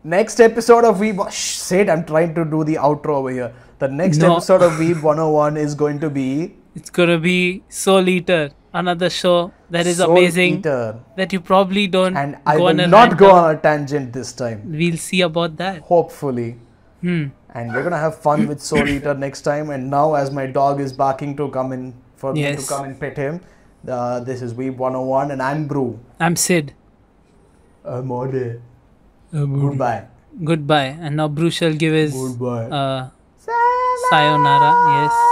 S1: next episode of Weeb... Shh, Sid, I'm trying to do the outro over here. The next
S2: No.
S1: episode of Weeb 101 is going to be...
S2: It's gonna be Soul Eater, another show that is
S1: Soul
S2: amazing.
S1: Eater.
S2: That you probably don't
S1: And I
S2: go
S1: will
S2: on a
S1: not
S2: rant
S1: go
S2: on.
S1: on a tangent this time.
S2: We'll see about that.
S1: Hopefully.
S2: Hmm.
S1: And we're going to have fun with Soul Eater next time. And now as my dog is barking to come in, for me to
S2: Yes.
S1: come and pet him, this is Weeb 101 and I'm Brew.
S2: I'm Sid.
S1: I'm Ode. Goodbye.
S2: Goodbye. And now Bruce shall give his
S1: Goodbye.
S2: sayonara. Yes.